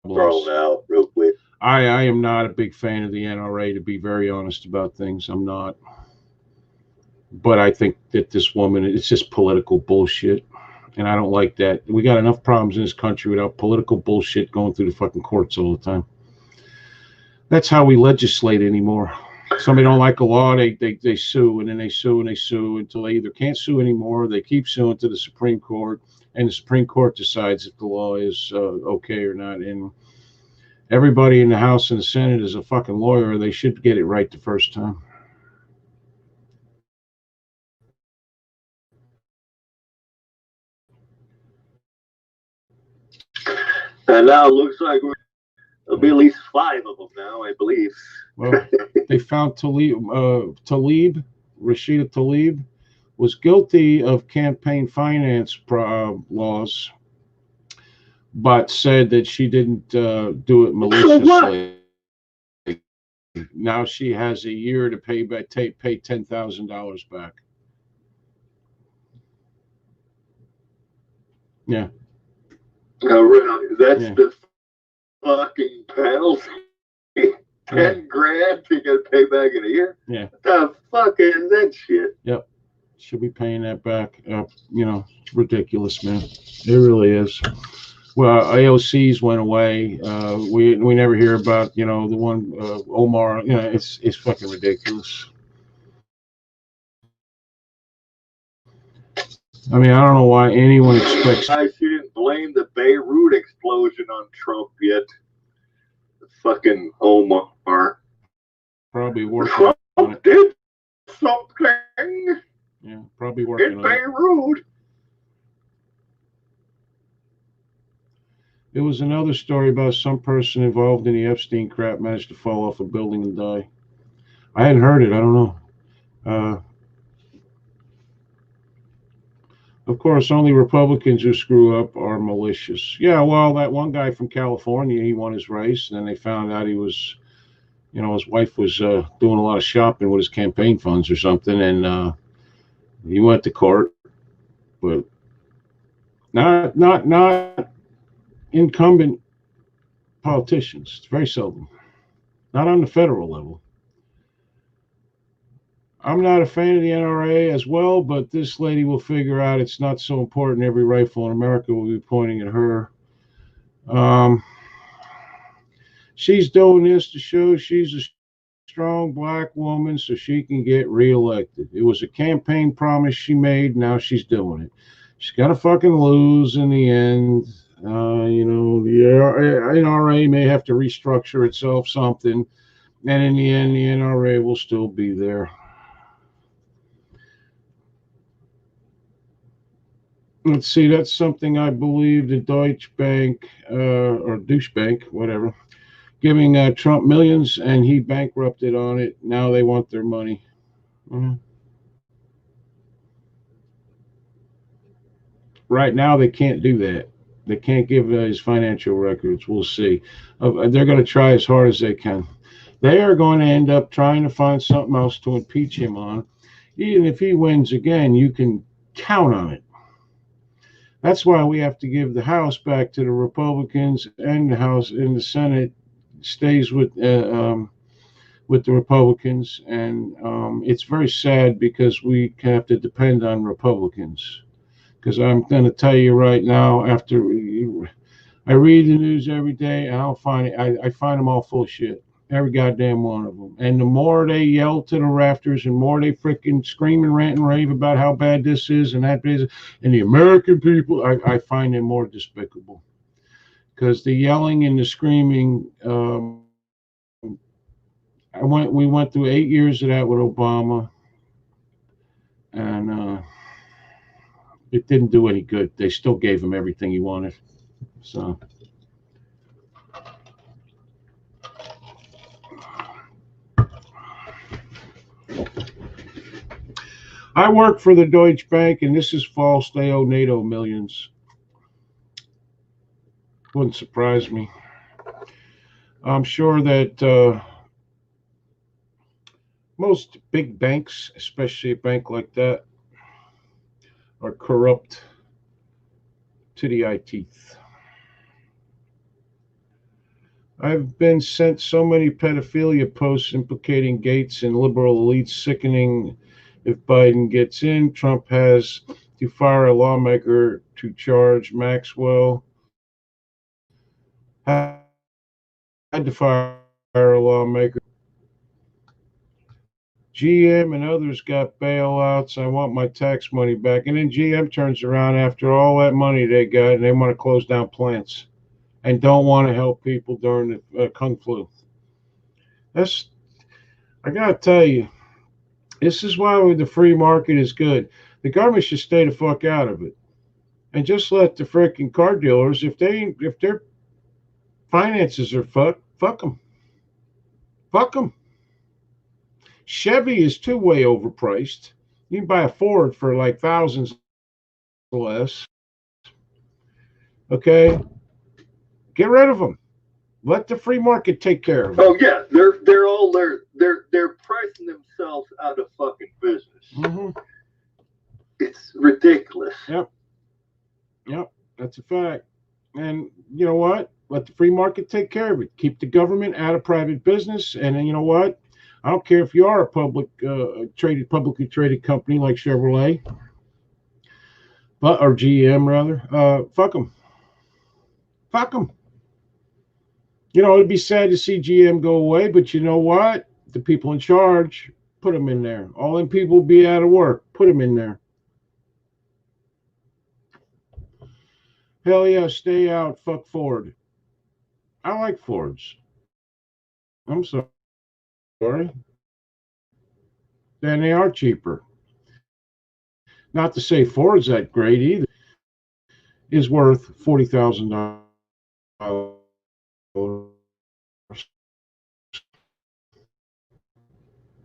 Thrown out real quick. I am not a big fan of the NRA, to be very honest about things. I'm not. But I think that this woman, it's just political bullshit. And I don't like that. We got enough problems in this country without political bullshit going through the fucking courts all the time. That's how we legislate anymore. Somebody don't like a law, they sue, and then they sue and they sue until they either can't sue anymore, or they keep suing to the Supreme Court, and the Supreme Court decides if the law is okay or not. And everybody in the House and the Senate is a fucking lawyer. They should get it right the first time. And now it looks like there'll be at least 5 of them now, I believe. Well, they found Rashida Tlaib was guilty of campaign finance laws, but said that she didn't do it maliciously. Now she has a year to pay $10,000 back. Yeah. Oh, really? That's the fucking penalty. 10 grand you gotta pay back in a year? Yeah. What the fuck is that shit? Yep. Should be paying that back. It's ridiculous, man. It really is. Well, AOC's went away. We never hear about, the one, Omar. It's fucking ridiculous. I mean, I don't know why anyone expects. I shouldn't blame the Beirut explosion on Trump yet. The fucking Omar. Probably working on it. Did something. Yeah, probably working in on Beirut. There was another story about some person involved in the Epstein crap managed to fall off a building and die. I hadn't heard it. I don't know. Of course, only Republicans who screw up are malicious. Yeah, well, that one guy from California, he won his race, and then they found out he was, his wife was doing a lot of shopping with his campaign funds or something, and he went to court, but not incumbent politicians. It's very seldom. Not on the federal level. I'm not a fan of the NRA as well, but this lady will figure out it's not so important. Every rifle in America will be pointing at her. She's doing this to show she's a strong black woman so she can get reelected. It was a campaign promise she made. Now she's doing it. She's going to fucking lose in the end. The NRA may have to restructure itself something. And in the end, the NRA will still be there. Let's see, that's something I believe the Deutsche Bank, or Deutsche Bank, whatever, giving Trump millions, and he bankrupted on it. Now they want their money. Right now, they can't do that. They can't give his financial records. We'll see. They're going to try as hard as they can. They are going to end up trying to find something else to impeach him on. Even if he wins again, you can count on it. That's why we have to give the House back to the Republicans, and the House and the Senate stays with the Republicans. And it's very sad because we have to depend on Republicans. Because I'm going to tell you right now, after I read the news every day, and I find them all full of shit. Every goddamn one of them. And the more they yell to the rafters, and more they freaking scream and rant and rave about how bad this is and that is, and the American people, I find them more despicable. Because the yelling and the screaming, we went through 8 years of that with Obama, and it didn't do any good. They still gave him everything he wanted. So. I work for the Deutsche Bank, and this is false. They owe NATO millions. Wouldn't surprise me. I'm sure that most big banks, especially a bank like that, are corrupt to the eye teeth. I've been sent so many pedophilia posts implicating Gates and liberal elites, sickening. If Biden gets in, Trump has to fire a lawmaker to charge Maxwell. Had to fire a lawmaker. GM and others got bailouts. I want my tax money back. And then GM turns around after all that money they got and they want to close down plants and don't want to help people during the Kung Flu. That's, I got to tell you, this is why the free market is good. The government should stay the fuck out of it and just let the freaking car dealers, if their finances are fuck them. Fuck them. Chevy is way overpriced. You can buy a Ford for like thousands less. Okay, get rid of them. Let the free market take care of it. Oh yeah, they're pricing themselves out of fucking business. Mm-hmm. It's ridiculous. Yep, that's a fact. And you know what? Let the free market take care of it. Keep the government out of private business. And then you know what? I don't care if you are a publicly traded company like Chevrolet, or GM rather. Fuck them. Fuck them. You know, it'd be sad to see GM go away, but you know what? The people in charge, put them in there. All them people be out of work. Put them in there. Hell yeah, stay out. Fuck Ford. I like Fords. I'm sorry. And they are cheaper. Not to say Ford's that great either. Is worth $40,000.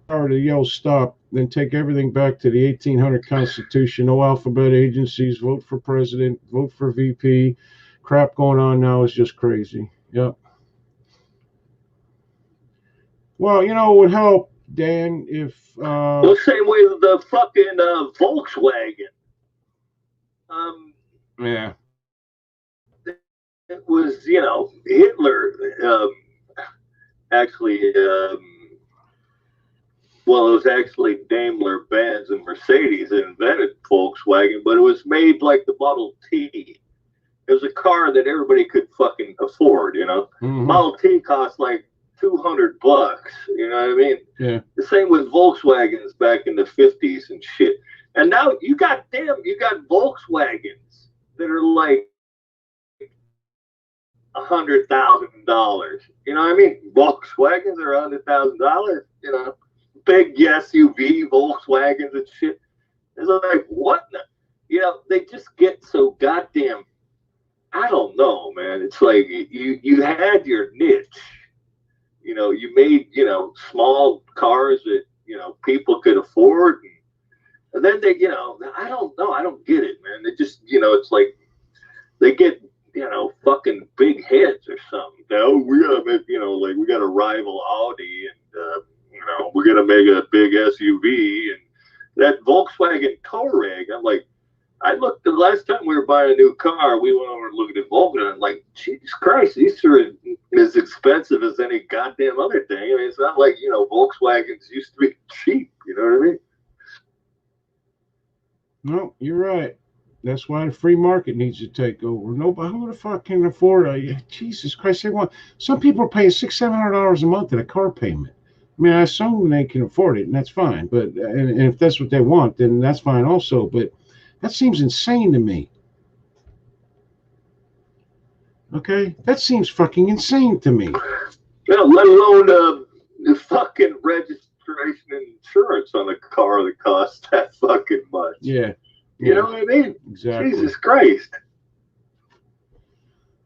Power to yell stop, then take everything back to the 1800 Constitution. No alphabet agencies. Vote for president. Vote for VP. Crap going on now is just crazy. Yep. Well, you know, it would help, Dan, if Well, same way with the fucking Volkswagen. Yeah. It was, you know, Hitler actually, well, it was actually Daimler, Benz, and Mercedes that invented Volkswagen, but it was made like the Model T. It was a car that everybody could fucking afford, you know. Mm-hmm. Model T cost like $200, you know what I mean? Yeah. The same with Volkswagens back in the 50s and shit. And now you got Volkswagens that are like $100,000. You know what I mean? Volkswagens are $100,000. You know, big SUV Volkswagens and shit. It's like what? You know, they just get so goddamn. I don't know, man. It's like you had your niche. You know, you made small cars that people could afford, and then they I don't know. I don't get it, man. They just it's like they get fucking big heads or something. Oh, we gotta make, like we gotta rival Audi and, we're gonna make a big SUV and that Volkswagen Touareg. I'm like, I looked the last time we were buying a new car, we went over and looked at Volkswagen and I'm like, Jesus Christ, these are as expensive as any goddamn other thing. I mean, it's not like, Volkswagens used to be cheap. You know what I mean? No, you're right. That's why the free market needs to take over. Nobody, who the fuck can afford Jesus Christ, some people are paying $600-700 a month in a car payment. I mean, I assume they can afford it, and that's fine. But and if that's what they want, then that's fine also. But that seems insane to me. Okay, that seems fucking insane to me. Well, let alone the fucking registration and insurance on a car that costs that fucking much. Yeah. You know what I mean? Exactly. Jesus Christ.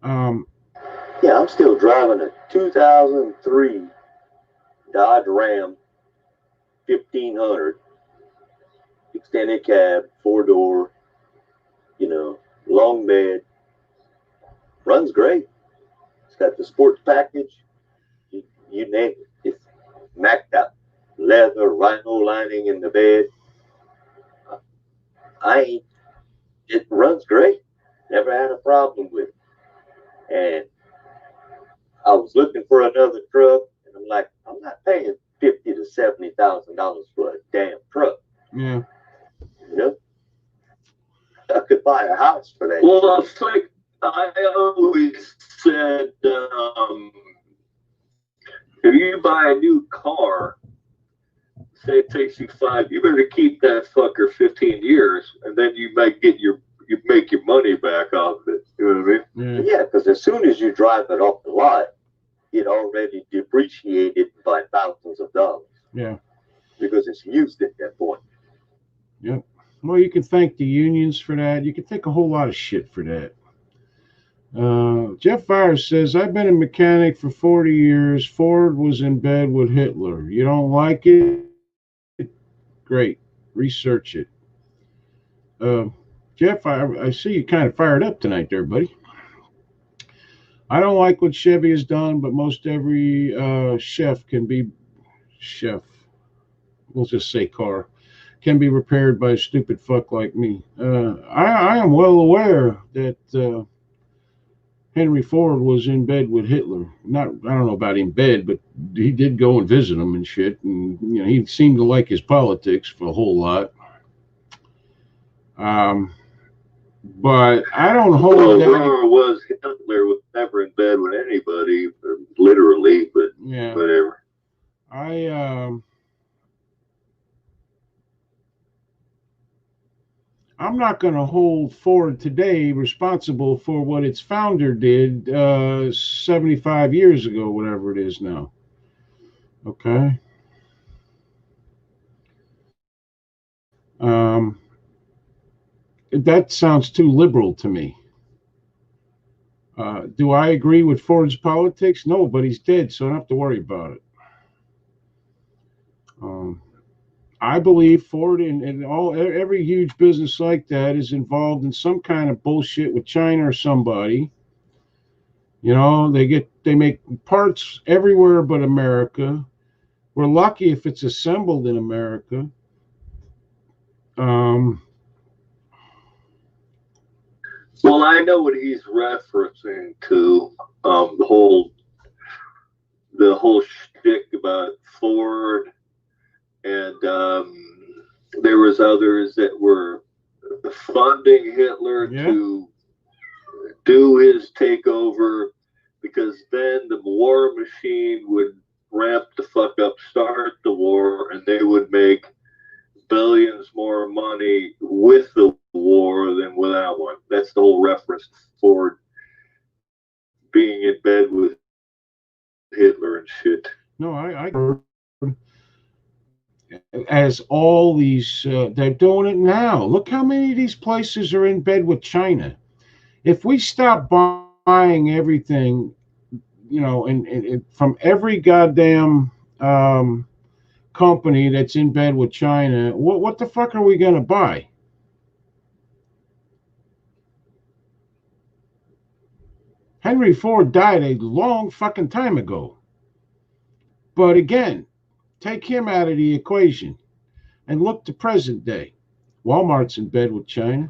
Yeah, I'm still driving a 2003 Dodge Ram 1500 extended cab, 4-door, long bed, Runs great. It's got the sports package. You name it. It's macked out. Leather, rhino lining in the bed. It runs great. Never had a problem with it. And I was looking for another truck, and I'm like, I'm not paying $50,000 to $70,000 for a damn truck. Yeah. You know, I could buy a house for that. Well, it's like I always said, if you buy a new car, say it takes you 5, you better keep that fucker 15 years, and then you might get you make your money back off it. You know what I mean? Yeah, because as soon as you drive it off the lot, it already depreciated by thousands of dollars. Yeah. Because it's used at that point. Yep. Well, you can thank the unions for that. You can thank a whole lot of shit for that. Jeff Fires says, I've been a mechanic for 40 years. Ford was in bed with Hitler. You don't like it? Great. Research it. Jeff, I see you kind of fired up tonight there, buddy. I don't like what Chevy has done, but most every chef, we'll just say car, can be repaired by a stupid fuck like me. I am well aware that Henry Ford was in bed with Hitler. I don't know about in bed, but he did go and visit him and shit. And he seemed to like his politics for a whole lot. But I don't hold that. Was Hitler was never in bed with anybody, literally, but yeah, whatever. I'm not going to hold Ford today responsible for what its founder did 75 years ago, whatever it is now. Okay. That sounds too liberal to me. Do I agree with Ford's politics? No, but he's dead, so I don't have to worry about it. I believe Ford and every huge business like that is involved in some kind of bullshit with China or somebody. They make parts everywhere but America. We're lucky if it's assembled in America. Well, I know what he's referencing to. The whole shtick about Ford, and there was others that were funding Hitler to do his takeover, because then the war machine would ramp the fuck up, start the war, and they would make billions more money with the war than without one. That's the whole reference to Ford being in bed with Hitler and shit. No, I as all these, they're doing it now. Look how many of these places are in bed with China. If we stop buying everything, and from every goddamn company that's in bed with China, what the fuck are we going to buy? Henry Ford died a long fucking time ago. But again, take him out of the equation and look to present day. Walmart's in bed with China.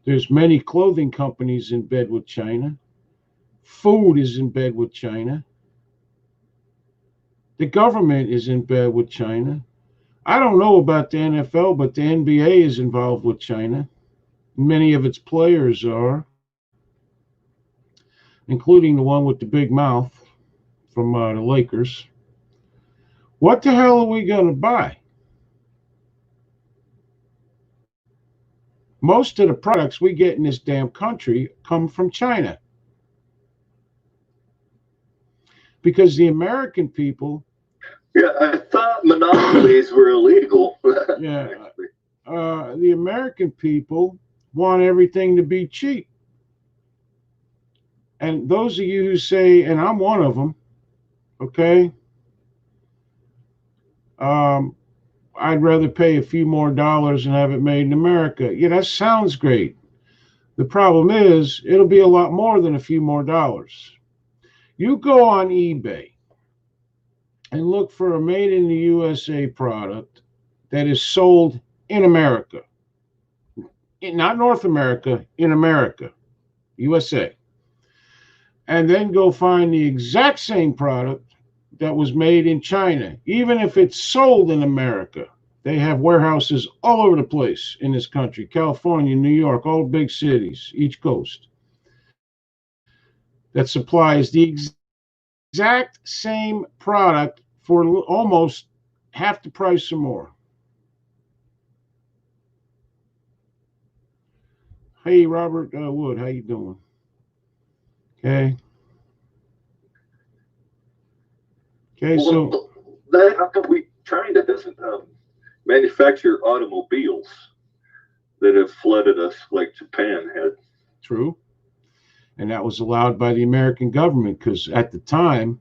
There's many clothing companies in bed with China. Food is in bed with China. The government is in bed with China. I don't know about the NFL, but the NBA is involved with China. Many of its players are, including the one with the big mouth from the Lakers. What the hell are we going to buy? Most of the products we get in this damn country come from China. Because the American people... Yeah, I thought monopolies were illegal. Yeah. The American people want everything to be cheap. And those of you who say, and I'm one of them, okay, I'd rather pay a few more dollars and have it made in America. Yeah, that sounds great. The problem is, it'll be a lot more than a few more dollars. You go on eBay and look for a made in the USA product that is sold in America. Not North America, in America, USA. And then go find the exact same product that was made in China, even if it's sold in America. They have warehouses all over the place in this country, California, New York, all big cities, each coast, that supplies the exact same product for almost half the price or more. Hey, Robert Wood, how you doing? Okay. Okay, well, so how come China doesn't manufacture automobiles that have flooded us like Japan had? true. And that was allowed by the American government because at the time,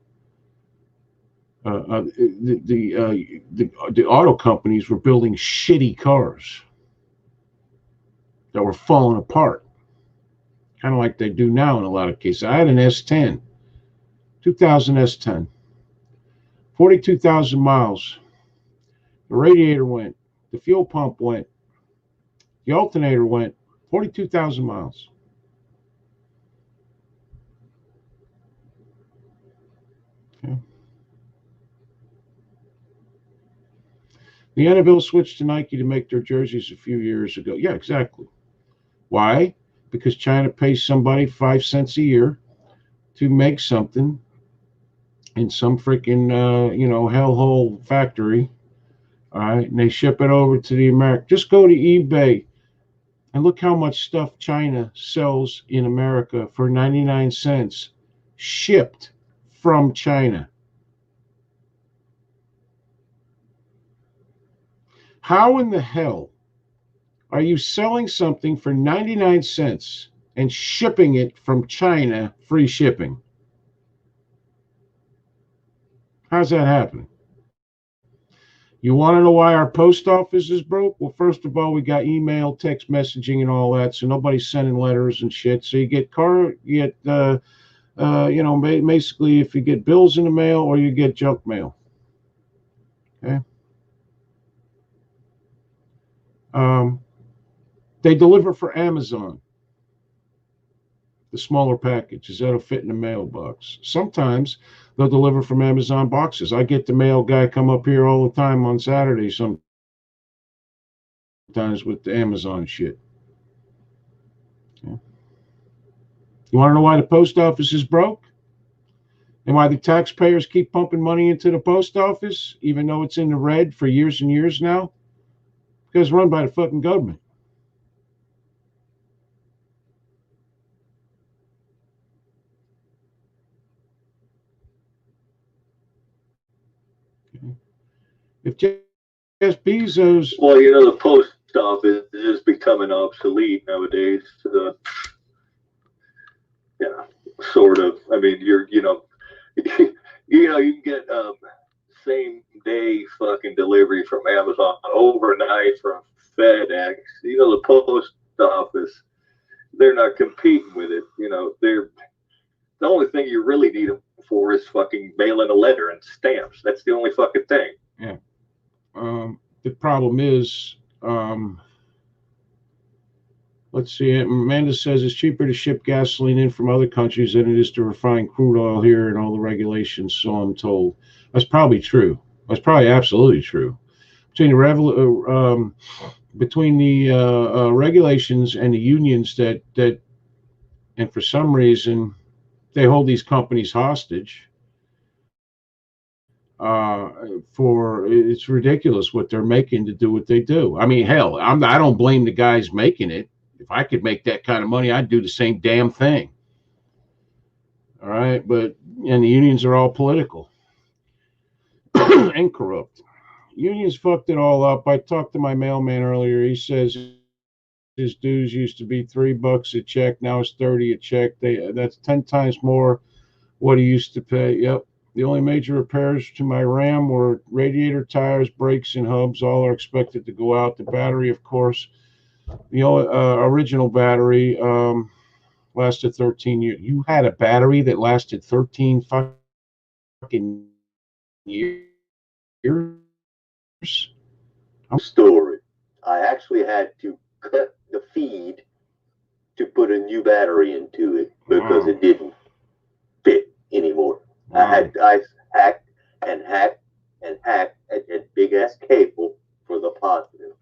the auto companies were building shitty cars that were falling apart, kind of like they do now in a lot of cases. I had an S10, 2000 S10, 42,000 miles. The radiator went, the fuel pump went, the alternator went, 42,000 miles. Okay. The NFL switched to Nike to make their jerseys a few years ago. Yeah, exactly. Why? Because China pays somebody 5 cents a year to make something in some freaking, hellhole factory. All right. And they ship it over to the American. Just go to eBay and look how much stuff China sells in America for 99 cents shipped from China. How in the hell are you selling something for 99 cents and shipping it from China, free shipping? How's that happening? You want to know why our post office is broke? Well, first of all, we got email, text messaging, and all that, so nobody's sending letters and shit. So you get basically if you get bills in the mail or you get junk mail. Okay. They deliver for Amazon, the smaller packages that'll fit in the mailbox. Sometimes they'll deliver from Amazon boxes. I get the mail guy come up here all the time on Saturday, sometimes with the Amazon shit. Okay. You want to know why the post office is broke? And why the taxpayers keep pumping money into the post office, even though it's in the red for years and years now? Because it's run by the fucking government. Okay. If Jeff Bezos... Well, the post office is becoming obsolete nowadays. Yeah, sort of. I mean, you can get same day fucking delivery from Amazon overnight from FedEx. The post office, they're not competing with it. They're the only thing you really need them for is fucking mailing a letter and stamps. That's the only fucking thing. Yeah. The problem is, let's see. Amanda says it's cheaper to ship gasoline in from other countries than it is to refine crude oil here and all the regulations, so I'm told. That's probably true. That's probably absolutely true. Between the regulations and the unions that and for some reason they hold these companies hostage. It's ridiculous what they're making to do what they do. I mean, hell, I don't blame the guys making it. If I could make that kind of money, I'd do the same damn thing. All right, and the unions are all political and corrupt. Unions fucked it all up. I talked to my mailman earlier. He says his dues used to be $3 a check. Now it's 30 a check. That's 10 times more what he used to pay. Yep. The only major repairs to my Ram were radiator, tires, brakes, and hubs. All are expected to go out. The battery, of course, The original battery lasted 13 years. You had a battery that lasted 13 fucking years? Story. I actually had to cut the feed to put a new battery into it because it didn't fit anymore. I hacked and hacked and hacked at that big ass cable for the positive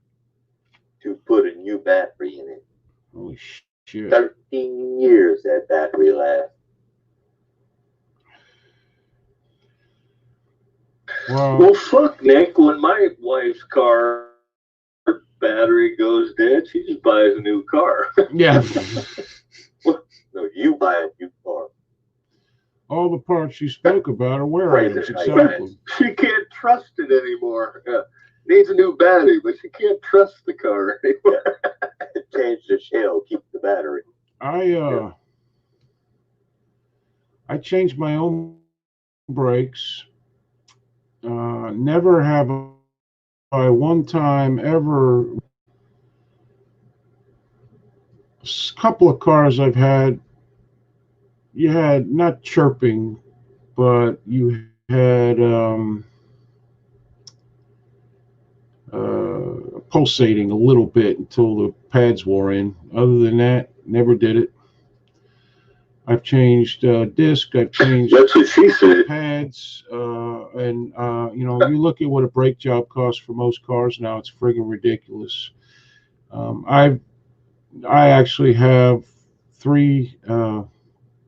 to put a new battery in it. Holy shit. 13 years that battery lasts. Well, fuck, Nick. When my wife's car battery goes dead, she just buys a new car. Yeah. No, you buy a new car. All the parts you spoke about are wear items, exactly. She can't trust it anymore. Needs a new battery, but she can't trust the car anymore. Change the shell, keep the battery. I changed my own brakes. Never have I one time ever. A couple of cars I've had, you had not chirping, but you had pulsating a little bit until the pads wore in. Other than that, never did it. I've changed disc. I've changed pads, and you look at what a brake job costs for most cars now. It's friggin' ridiculous. I actually have 3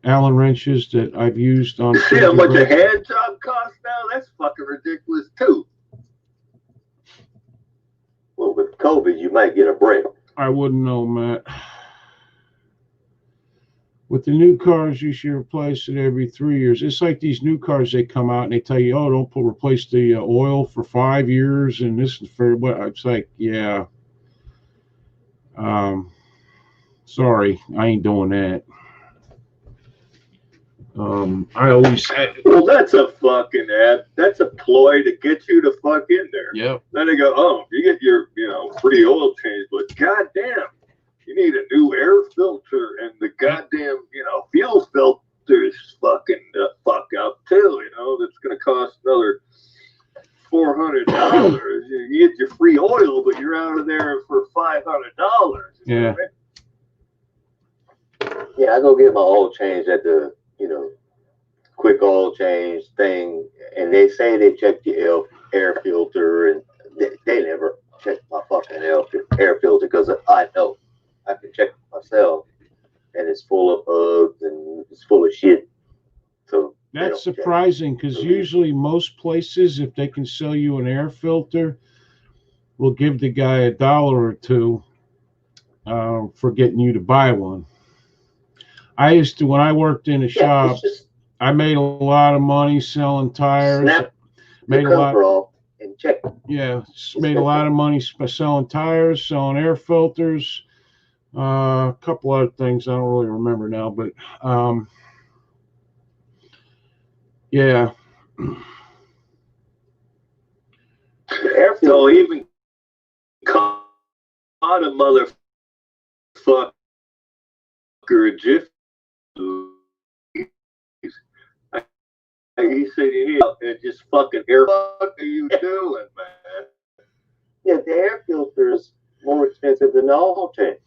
Allen wrenches that I've used on. See how much a hand job costs now? That's fucking ridiculous too. Well, with COVID, you might get a break. I wouldn't know, Matt. With the new cars, you should replace it every 3 years. It's like these new cars, they come out and they tell you, oh, don't replace the oil for 5 years and this is for what. It's like, yeah. Sorry, I ain't doing that. I always said, well, that's a fucking ad. That's a ploy to get you to fuck in there. Yep. Then they go, oh, you get your, free oil change, but goddamn, you need a new air filter, and the goddamn, fuel filter is fucking the fuck up too. That's gonna cost another $400. You get your free oil, but you're out of there for $500. Yeah. Yeah, I go get my oil change at the, quick oil change thing, and they say they check the air filter, and they never check my fucking air filter because I know I can check it myself, and it's full of bugs and it's full of shit. So that's surprising because usually most places, if they can sell you an air filter, will give the guy $1 or $2 for getting you to buy one. I used to, when I worked in a shop, I made a lot of money selling tires. Made a lot. And check. Yeah, made a lot of money by selling tires, selling air filters, a couple other things I don't really remember now, but yeah. So even caught a motherfucker a jiff. He said, "It just fucking air. What are you doing, man?" Yeah, the air filter is more expensive than the oil change.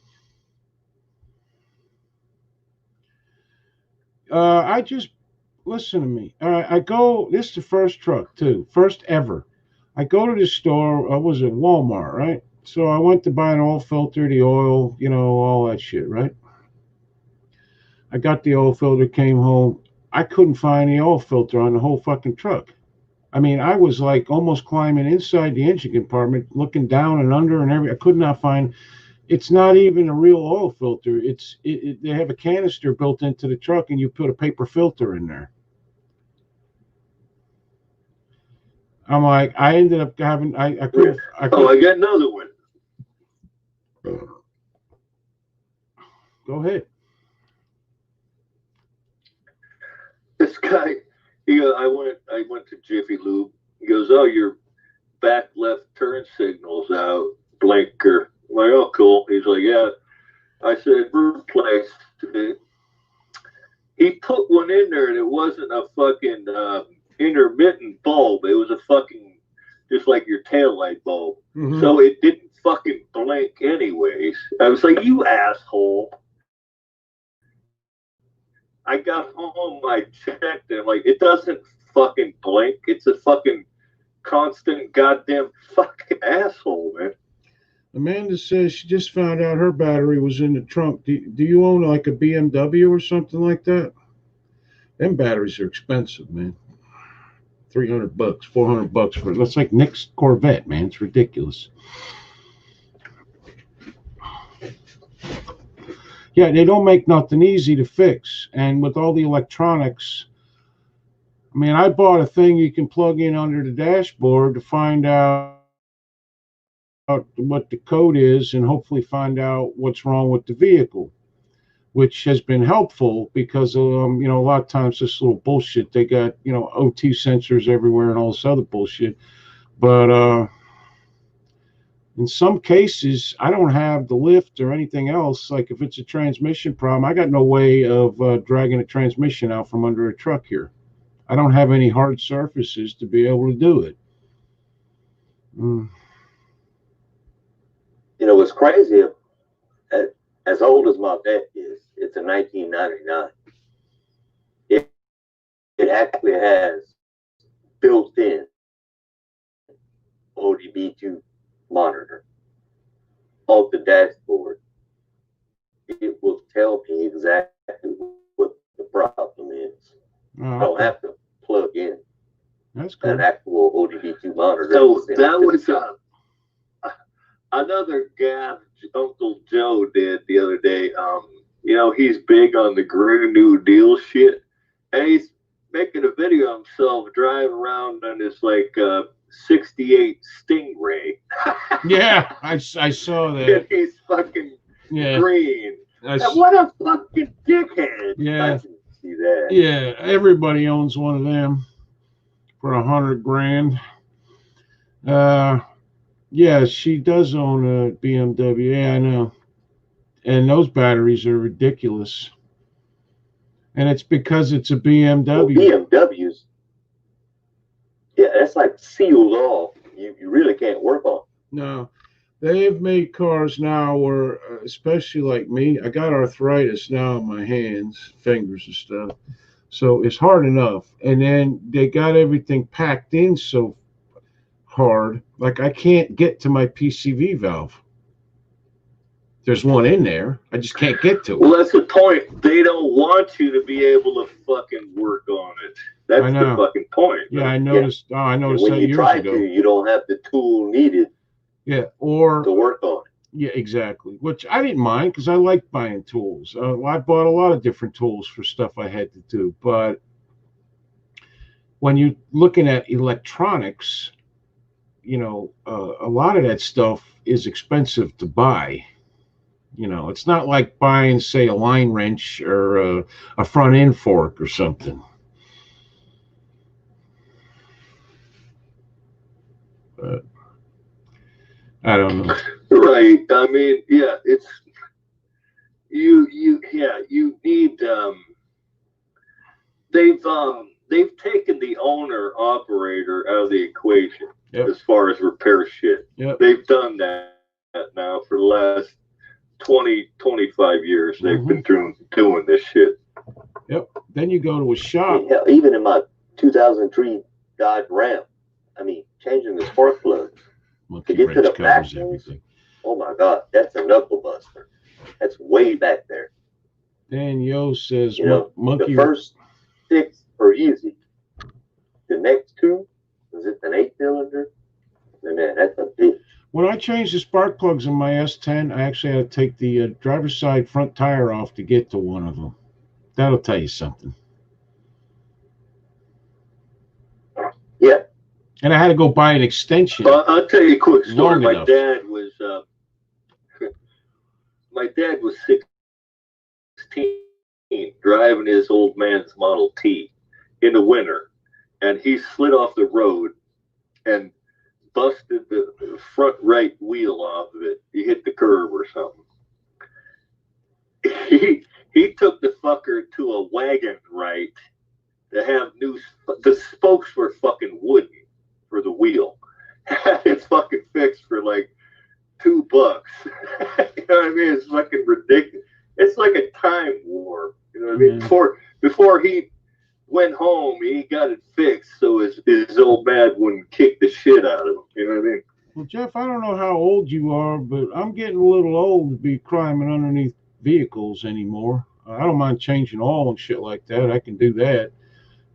I just listen to me. I go. This is the first truck too, first ever. I go to the store. I was at Walmart, right? So I went to buy an oil filter, the oil, all that shit, right? I got the oil filter, came home. I couldn't find the oil filter on the whole fucking truck. I mean, I was like almost climbing inside the engine compartment, looking down and under and everything. I could not find. It's not even a real oil filter. They have a canister built into the truck, and you put a paper filter in there. I'm like, I ended up having. I couldn't. I got another one. Go ahead. This guy, he goes, I went to Jiffy Lube. He goes, oh, your back left turn signal's out, blinker. I'm like, oh, cool. He's He's like, yeah. I said, replaced it. He put one in there, and it wasn't a fucking intermittent bulb. It was a fucking, just like your taillight bulb. Mm-hmm. So it didn't fucking blink anyways. I was like, you asshole. I got home, I checked, and I'm like, it doesn't fucking blink. It's a fucking constant goddamn fucking asshole, man. Amanda says she just found out her battery was in the trunk. Do you own like a BMW or something like that? Them batteries are expensive, man. $300, $400 for it. That's like Nick's Corvette, man. It's ridiculous. Yeah, they don't make nothing easy to fix. And with all the electronics, I mean, I bought a thing you can plug in under the dashboard to find out what the code is and hopefully find out what's wrong with the vehicle, which has been helpful because, a lot of times this little bullshit, they got, OT sensors everywhere and all this other bullshit. But in some cases, I don't have the lift or anything else. Like if it's a transmission problem, I got no way of dragging a transmission out from under a truck here. I don't have any hard surfaces to be able to do it. What's crazy, as old as my vet is, it's a 1999. It actually has built-in ODB2 monitor on the dashboard. It will tell me exactly what the problem is. I don't have to plug in an actual ODB2 monitor. So that was another gaffe Uncle Joe did the other day. He's big on the Green New Deal shit, and he's making a video of himself driving around on this like 68 Stingray. Yeah, I saw that. And he's fucking green. What a fucking dickhead. Yeah. I can see that. Yeah, everybody owns one of them for $100,000. Yeah, she does own a BMW. Yeah, I know. And those batteries are ridiculous. And it's because it's a BMW. Well, BMWs, yeah, that's like sealed off. You really can't work on. No, they've made cars now where, especially like me, I got arthritis now in my hands, fingers and stuff. So it's hard enough. And then they got everything packed in so hard, like I can't get to my PCV valve. There's one in there. I just can't get to it. Well, that's the point. They don't want you to be able to fucking work on it. That's the fucking point. Yeah, I noticed. Yeah. Oh, I noticed that years ago. When you try to, you don't have the tool needed. Yeah, or to work on it. Yeah, exactly. Which I didn't mind because I like buying tools. I bought a lot of different tools for stuff I had to do. But when you're looking at electronics, a lot of that stuff is expensive to buy. It's not like buying, say, a line wrench or a front end fork or something. But I don't know. Right. I mean, yeah, it's you need they've taken the owner operator out of the equation as far as repair shit. Yep. They've done that now for the last 20-25 years. They've been doing this shit. Yep. Then you go to a shop. Hell, even in my 2003 Dodge Ram, I mean, changing the spark plugs to get to the back ones, oh my God, that's a knuckle buster. That's way back there. Dan Yo says, the first 6 are easy. The next 2, is it an 8-cylinder? Man, that's a bitch. When I changed the spark plugs in my S10, I actually had to take the driver's side front tire off to get to one of them. That'll tell you something. Yeah. And I had to go buy an extension. I'll tell you a quick story. My enough. dad was 16, driving his old man's Model T in the winter, and he slid off the road and busted the front right wheel off of it. He hit the curb or something. he took the fucker to a wagon right to have new. The spokes were fucking wooden for the wheel. Had it fucking fixed for like $2. You know what I mean? It's fucking ridiculous. It's like a time war. You know what I mean? Before he went home, he got it fixed so his old man wouldn't kick the shit out of him. You know what I mean? Well, Jeff, I don't know how old you are, but I'm getting a little old to be climbing underneath vehicles anymore. I don't mind changing oil and shit like that. I can do that,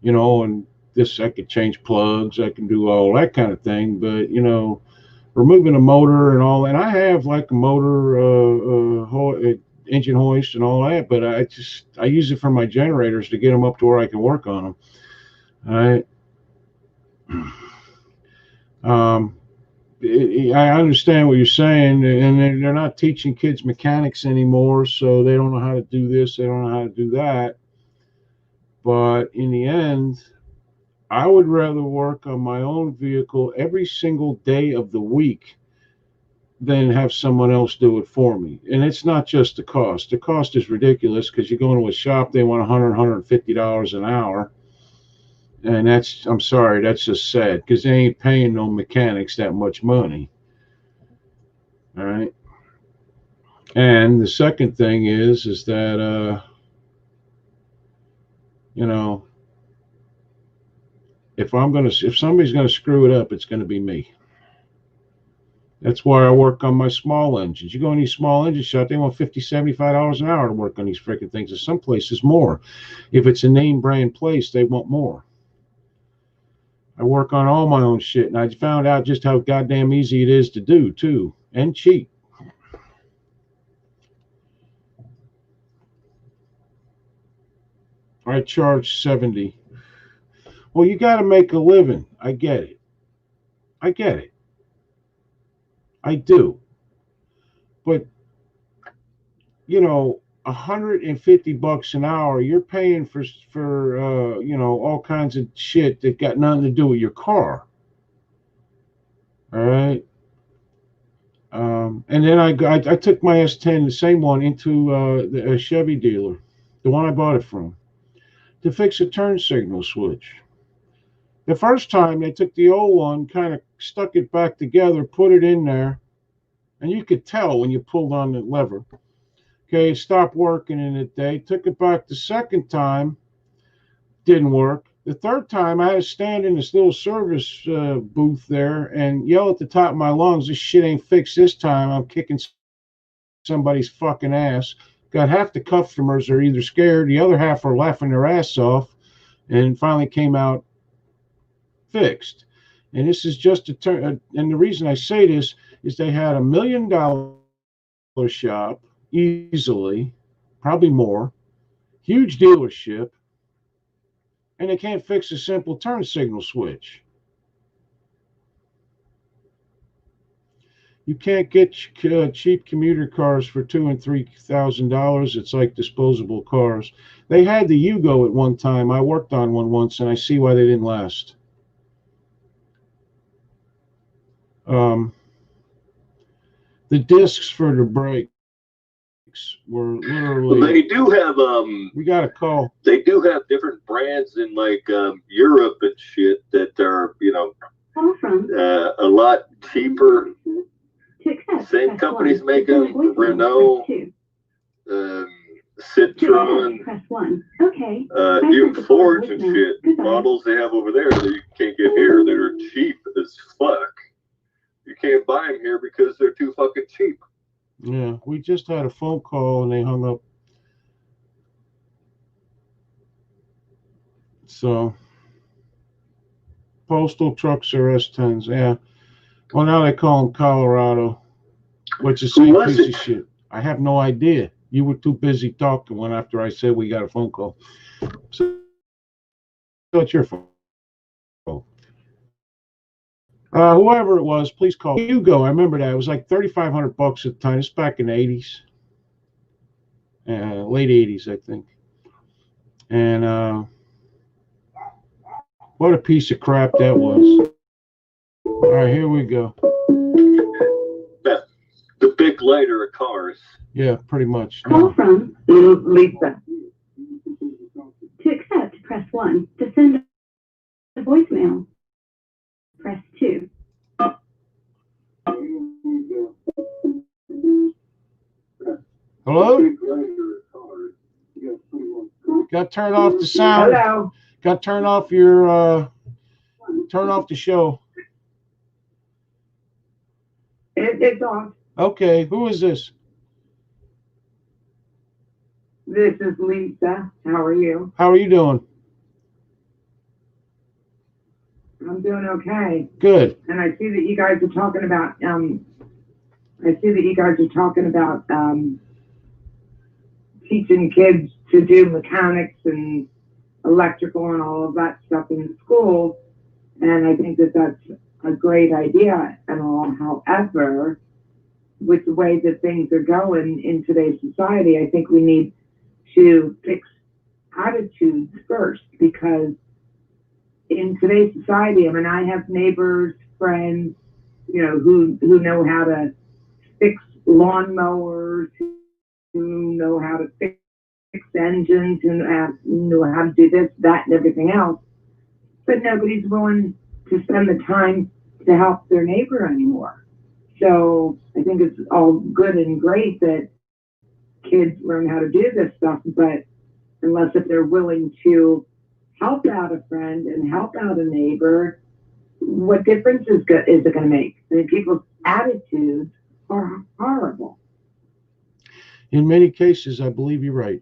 and this I could change plugs. I can do all that kind of thing. But removing a motor and all, and I have like a motor, engine hoist and all that. But I use it for my generators to get them up to where I can work on them. All right. I understand what you're saying, and they're not teaching kids mechanics anymore, so they don't know how to do this, they don't know how to do that. But in the end, I would rather work on my own vehicle every single day of the week than have someone else do it for me. And it's not just the cost. The cost is ridiculous because you go into a shop, they want $100, $150 an hour. And I'm sorry, that's just sad because they ain't paying no mechanics that much money. All right. And the second thing is that, if somebody's going to screw it up, it's going to be me. That's why I work on my small engines. You go in these small engine shops, they want $50, $75 an hour to work on these freaking things. In some places more. If it's a name brand place, they want more. I work on all my own shit, and I found out just how goddamn easy it is to do, too, and cheap. I charge $70. Well, you got to make a living. I get it. I do. But, $150 an hour, you're paying for all kinds of shit that got nothing to do with your car. All right. And then I took my S10, the same one, into a Chevy dealer, the one I bought it from, to fix a turn signal switch. The first time they took the old one, kind of stuck it back together, put it in there, and you could tell when you pulled on the lever. Okay, it stopped working in a day. Took it back the second time, didn't work. The third time, I had to stand in this little service booth there and yell at the top of my lungs, "This shit ain't fixed this time. I'm kicking somebody's fucking ass." Got half the customers are either scared, the other half are laughing their ass off, and finally came out fixed. And this is just and the reason I say this is they had $1 million shop, easily, probably more, huge dealership, and they can't fix a simple turn signal switch. You can't get cheap commuter cars for $2,000 and $3,000. It's like disposable cars. They had the Yugo at one time. I worked on one once, and I see why they didn't last. The discs for the brakes were literally. Well, they do have we got a call. They do have different brands in like Europe and shit that are a lot cheaper. Same companies make them: Renault, Citroen, even Fords and shit. Models they have over there that you can't get here that are cheap as fuck. You can't buy them here because they're too fucking cheap. Yeah, we just had a phone call and they hung up. So, postal trucks are S10s, yeah. Well, now they call them Colorado, which is the same piece of shit. I have no idea. You were too busy talking when after I said we got a phone call. So it's your phone. Whoever it was, please call. Yugo, I remember that. It was like $3,500 at the time. It's back in the 80s. Late 80s, I think. And what a piece of crap that was. All right, here we go. the big lighter of cars. Yeah, pretty much. Call from Lisa. To accept, press 1. To send a voicemail, press 2. Hello? Got to turn off the sound. Hello. Got to turn off your, turn off the show. It's off. Okay, who is this? This is Lisa. How are you? How are you doing? I'm doing okay. Good. And I see that you guys are talking about teaching kids to do mechanics and electrical and all of that stuff in school. And I think that that's a great idea and all. However, with the way that things are going in today's society, I think we need to fix attitudes first, because in today's society, I mean, I have neighbors, friends, you know, who know how to fix lawnmowers, who know how to fix engines, who know how to do this, that, and everything else. But nobody's willing to spend the time to help their neighbor anymore. So I think it's all good and great that kids learn how to do this stuff, but unless if they're willing to help out a friend and help out a neighbor, what difference is it going to make? I mean, people's attitudes are horrible. In many cases, I believe you're right.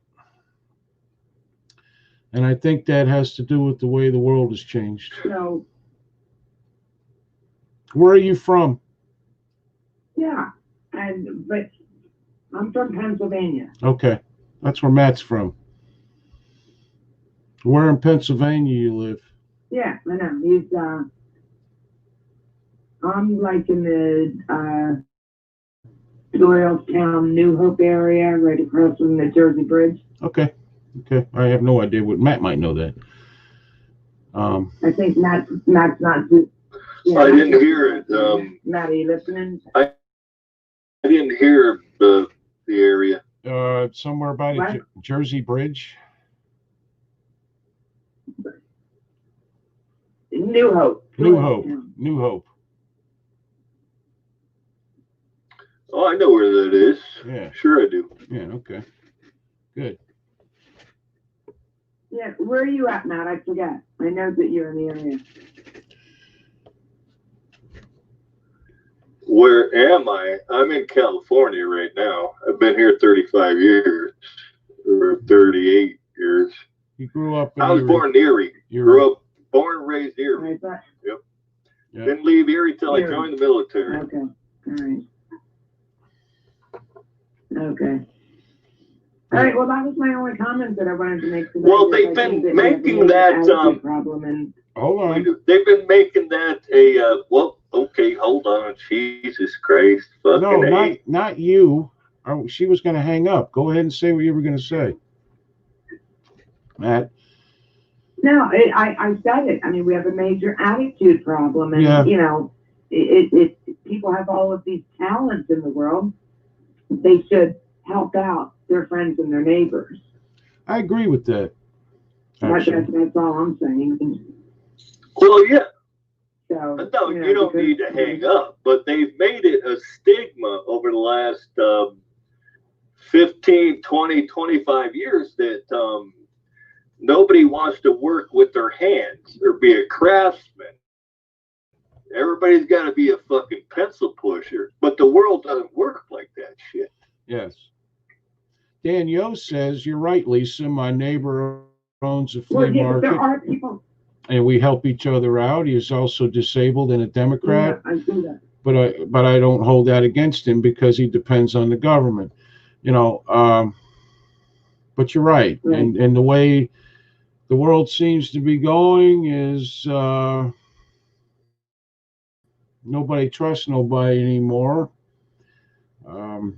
And I think that has to do with the way the world has changed. So, where are you from? Yeah, but I'm from Pennsylvania. Okay, that's where Matt's from. Where in Pennsylvania you live? Yeah, I know. He's I'm like in the Doylestown, New Hope area, right across from the Jersey Bridge. Okay. I have no idea what Matt might know that. I think Matt's not. Yeah, I didn't hear it. Matt, are you listening? I didn't hear the area. Somewhere about a Jersey Bridge. New Hope. New Hope. Oh, I know where that is. Yeah. Sure I do. Yeah, okay. Good. Yeah, where are you at, Matt? I forget. I know that you're in the area. Where am I? I'm in California right now. I've been here 35 years or 38 years. You grew up in I was born in Erie. Born and raised Erie. Right, yep. Didn't leave Erie till I joined the military. Okay. All right. Okay. All right. Well, that was my only comment that I wanted to make today. Well, they've been making that problem and hold on. They've been making that a well. Okay, hold on. Jesus Christ. No, not you. She was going to hang up. Go ahead and say what you were going to say, Matt. No, I said it. I mean, we have a major attitude problem, and you know, people have all of these talents in the world. They should help out their friends and their neighbors. I agree with that. That's all I'm saying. Well, yeah. So, no, you don't need to hang up, but they've made it a stigma over the last 15, 20, 25 years that nobody wants to work with their hands or be a craftsman. Everybody's got to be a fucking pencil pusher, but the world doesn't work like that shit. Yes. Dan Yo says, you're right, Lisa. My neighbor owns a flea market. There are people. And we help each other out. He is also disabled and a Democrat. Yeah, I do that. But I don't hold that against him because he depends on the government. You know, but you're right. And the way the world seems to be going is nobody trusts nobody anymore. And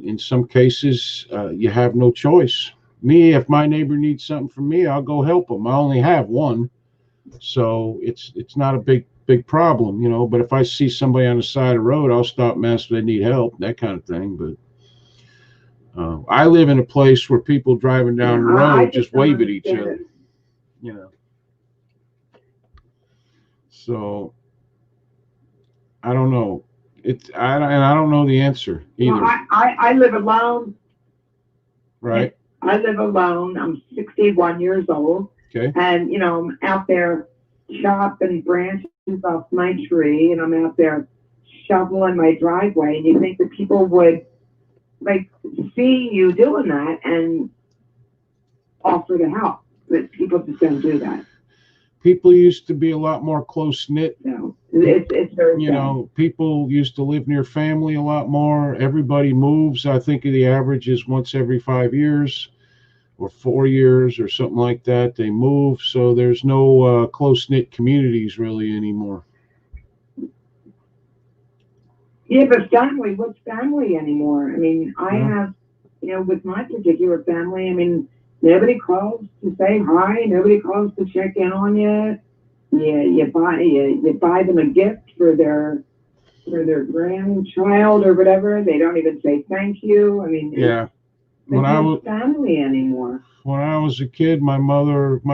in some cases, you have no choice. Me, if my neighbor needs something from me, I'll go help him. I only have one. So it's not a big big problem, you know. But if I see somebody on the side of the road, I'll stop and ask if they need help, that kind of thing. But I live in a place where people driving down the road just wave at each other, you know. So I don't know. I don't know the answer either. Well, I live alone. Right. I live alone. I'm 61 years old. Okay. And, you know, I'm out there chopping branches off my tree, and I'm out there shoveling my driveway. And you think that people would, like, see you doing that and offer to help. But people just don't do that. People used to be a lot more close knit. No, it's very You sad. know, people used to live near family a lot more. Everybody moves. I think the average is once every 5 years or 4 years or something like that. They move. So there's no close knit communities really anymore. Yeah, but family, what's family anymore? I mean, I Yeah. have, you know, with my particular family, I mean, nobody calls to say hi. Nobody calls to check in on you. You buy them a gift for their grandchild or whatever. They don't even say thank you. I mean, Yeah. When there's I no was family anymore. when I was a kid, my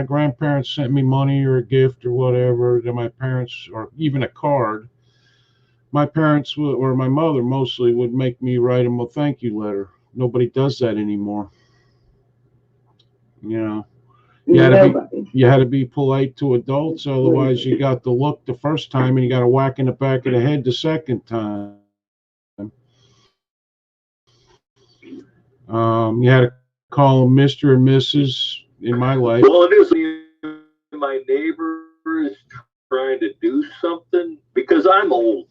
grandparents sent me money or a gift or whatever to my parents, or even a card. My parents would, or my mother mostly, would make me write them a thank you letter. Nobody does that anymore. You know, Nobody. you had to be polite to adults, otherwise you got the look the first time and you got a whack in the back of the head the second time. You had to call them Mr. and Mrs. in my life. Well, it is my neighbors trying to do something because I'm old.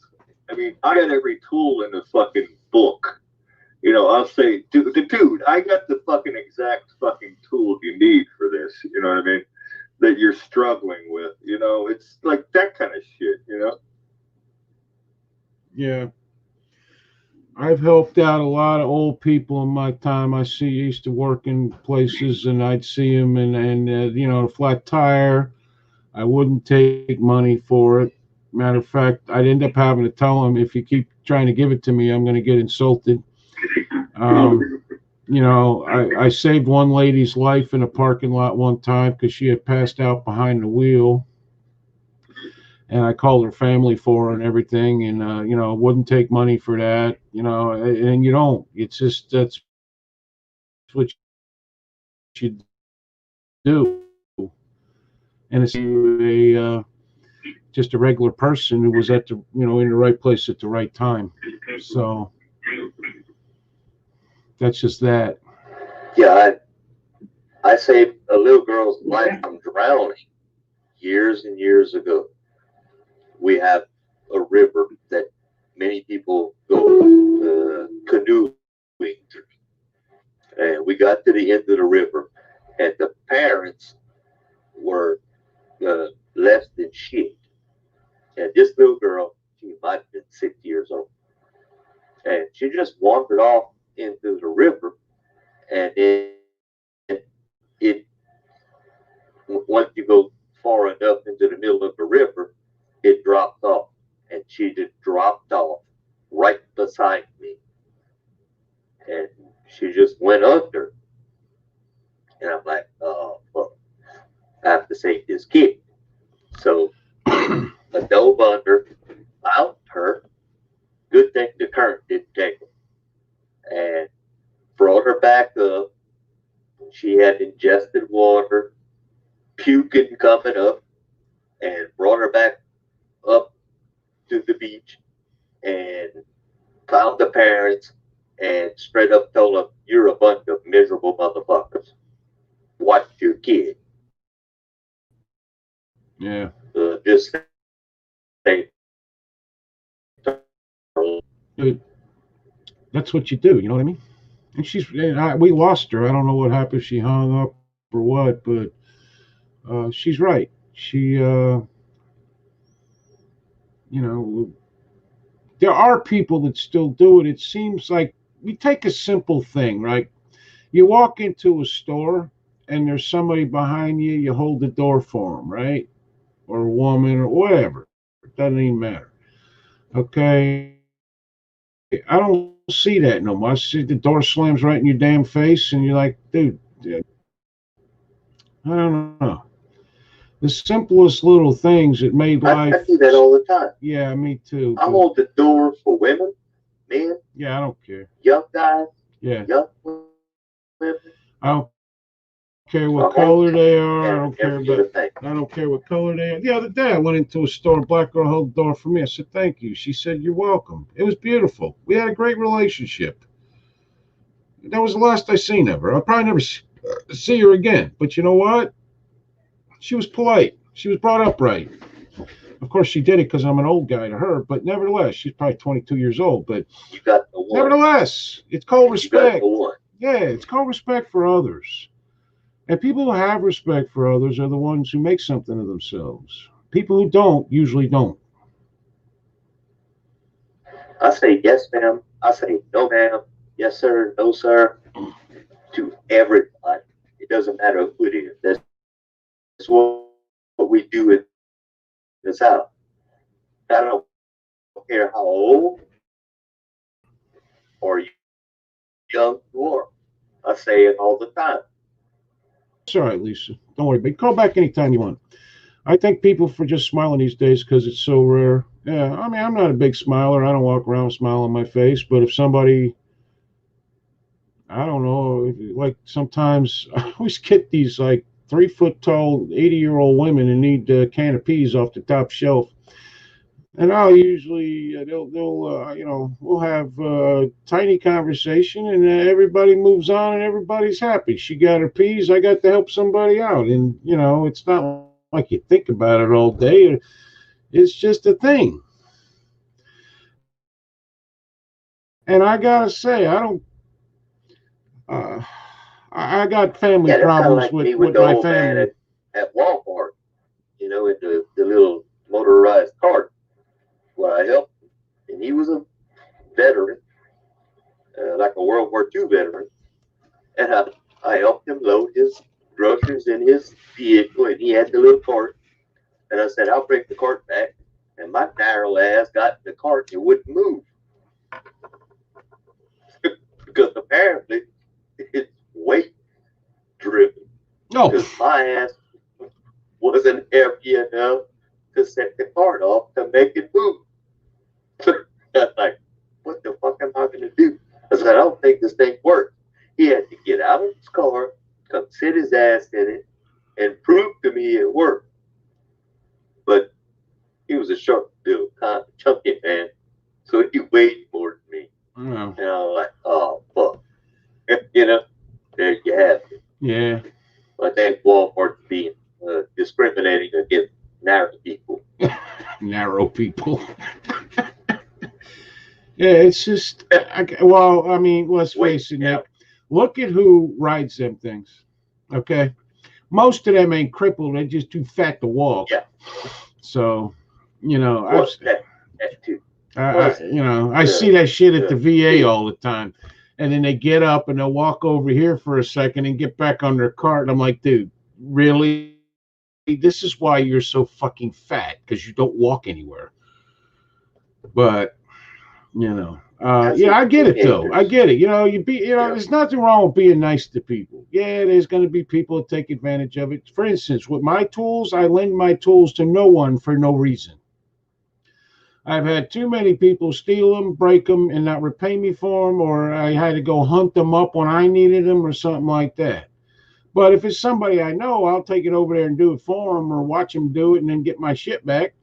I mean, I got every tool in the fucking book. You know, I'll say, dude, I got the fucking exact fucking tool you need for this. You know what I mean? That you're struggling with. You know, it's like that kind of shit. You know? Yeah. I've helped out a lot of old people in my time. Used to work in places and I'd see them and you know, a flat tire. I wouldn't take money for it. Matter of fact, I'd end up having to tell them, if you keep trying to give it to me, I'm going to get insulted. You know, I saved one lady's life in a parking lot one time because she had passed out behind the wheel. And I called her family for her and everything, and you know, wouldn't take money for that, you know, and you don't. It's just that's what you do, and it's just a regular person who was at the, you know, in the right place at the right time. So that's just that. Yeah, I saved a little girl's life from drowning years and years ago. We have a river that many people go canoeing through. And we got to the end of the river, and the parents were less than shit. And this little girl, she might have been 6 years old. And she just wandered off into the river, and it once you go far enough into the middle of the river, it dropped off, and she just dropped off right beside me, and she just went under. And I'm like, oh, fuck, I have to save this kid. So I dove under, found her. Good thing the current didn't take her, and brought her back up. She had ingested water, puking coming up, and brought her back up to the beach and found the parents and straight up told them, "You're a bunch of miserable motherfuckers. Watch your kid." Yeah. Just say, That's what you do. You know what I mean? And we lost her. I don't know what happened. She hung up or what, but she's right. You know, there are people that still do it. It seems like we take a simple thing, right? You walk into a store and there's somebody behind you, you hold the door for them, right? Or a woman or whatever. Doesn't even matter. Okay. I don't see that no more. I see the door slams right in your damn face, and you're like, dude, I don't know. The simplest little things that made life. I do that all the time. Yeah, me too. I'm on the door for women, men. Yeah, I don't care. Young guys. Yeah. Young women. I don't care what color they are. I don't care about. Thing. I don't care what color they are. The other day, I went into a store. A black girl held the door for me. I said, "Thank you." She said, "You're welcome." It was beautiful. We had a great relationship. That was the last I seen of her. I'll probably never see her again. But you know what? She was polite. She was brought up right. Of course, she did it because I'm an old guy to her. But nevertheless, she's probably 22 years old. But you got the one. Nevertheless, it's called respect. You got the one. Yeah, it's called respect for others. And people who have respect for others are the ones who make something of themselves. People who don't usually don't. I say yes, ma'am. I say no, ma'am. Yes, sir. No, sir. To everybody. It doesn't matter who it is. That's what we do in this house. I don't care how old or young you are. I say it all the time. It's all right, Lisa. Don't worry. But call back anytime you want. I thank people for just smiling these days because it's so rare. Yeah, I mean, I'm not a big smiler. I don't walk around with a smile on my face. But if somebody, I don't know, like sometimes I always get these like 3-foot tall, 80-year-old women and need a can of peas off the top shelf. And I'll usually, we'll have a tiny conversation and everybody moves on and everybody's happy. She got her peas. I got to help somebody out. And, it's not like you think about it all day. It's just a thing. And I got to say, I got family problems like with my family. At Walmart, in the little motorized cart. Well, I helped him, and he was a veteran, like a World War II veteran, and I helped him load his groceries in his vehicle, and he had the little cart, and I said, I'll bring the cart back, and my narrow ass got in the cart and it wouldn't move, because apparently it's weight driven, because my ass wasn't heavy enough to set the cart off to make it move. I'm like, what the fuck am I going to do? I said, I don't think this thing works. He had to get out of his car, come sit his ass in it, and prove to me it worked. But he was a short, little, chunky man, so he weighed more than me. Yeah. And I was like, oh, fuck. There you have it. Yeah. I think Walmart's being discriminating against narrow people. Narrow people. Yeah, it's just, let's face it, Nick. Look at who rides them things, okay? Most of them ain't crippled. They're just too fat to walk. Yeah. So, that too. I see that shit at the VA all the time. And then they get up and they'll walk over here for a second and get back on their cart. And I'm like, dude, really? This is why you're so fucking fat, because you don't walk anywhere. But, I get it though. I get it. There's nothing wrong with being nice to people. Yeah, there's going to be people that take advantage of it. For instance, with my tools, I lend my tools to no one for no reason. I've had too many people steal them, break them, and not repay me for them, or I had to go hunt them up when I needed them or something like that. But if it's somebody I know, I'll take it over there and do it for them or watch them do it and then get my shit back.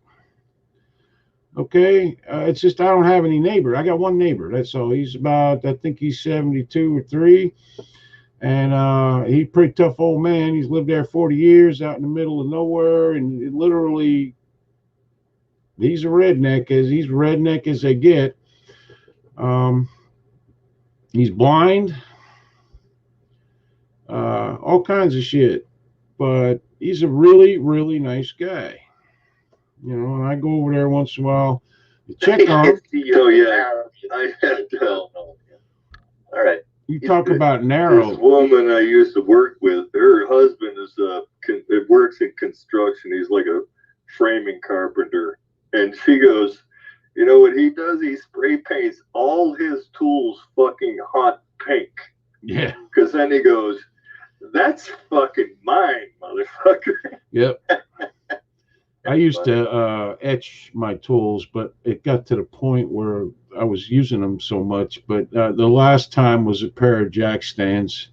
Okay? It's just I don't have any neighbor. I got one neighbor. That's all. He's about, I think he's 72 or 3. And he's a pretty tough old man. He's lived there 40 years out in the middle of nowhere. And it literally, he's a redneck. He's redneck as they get. He's blind. All kinds of shit. But he's a really, really nice guy. And I go over there once in a while to check on him. All right. You talk about narrow. This woman I used to work with, her husband works in construction. He's like a framing carpenter. And she goes, you know what he does? He spray paints all his tools fucking hot pink. Yeah. Because then he goes, that's fucking mine, motherfucker. Yep. I used to etch my tools, but it got to the point where I was using them so much. But the last time was a pair of jack stands.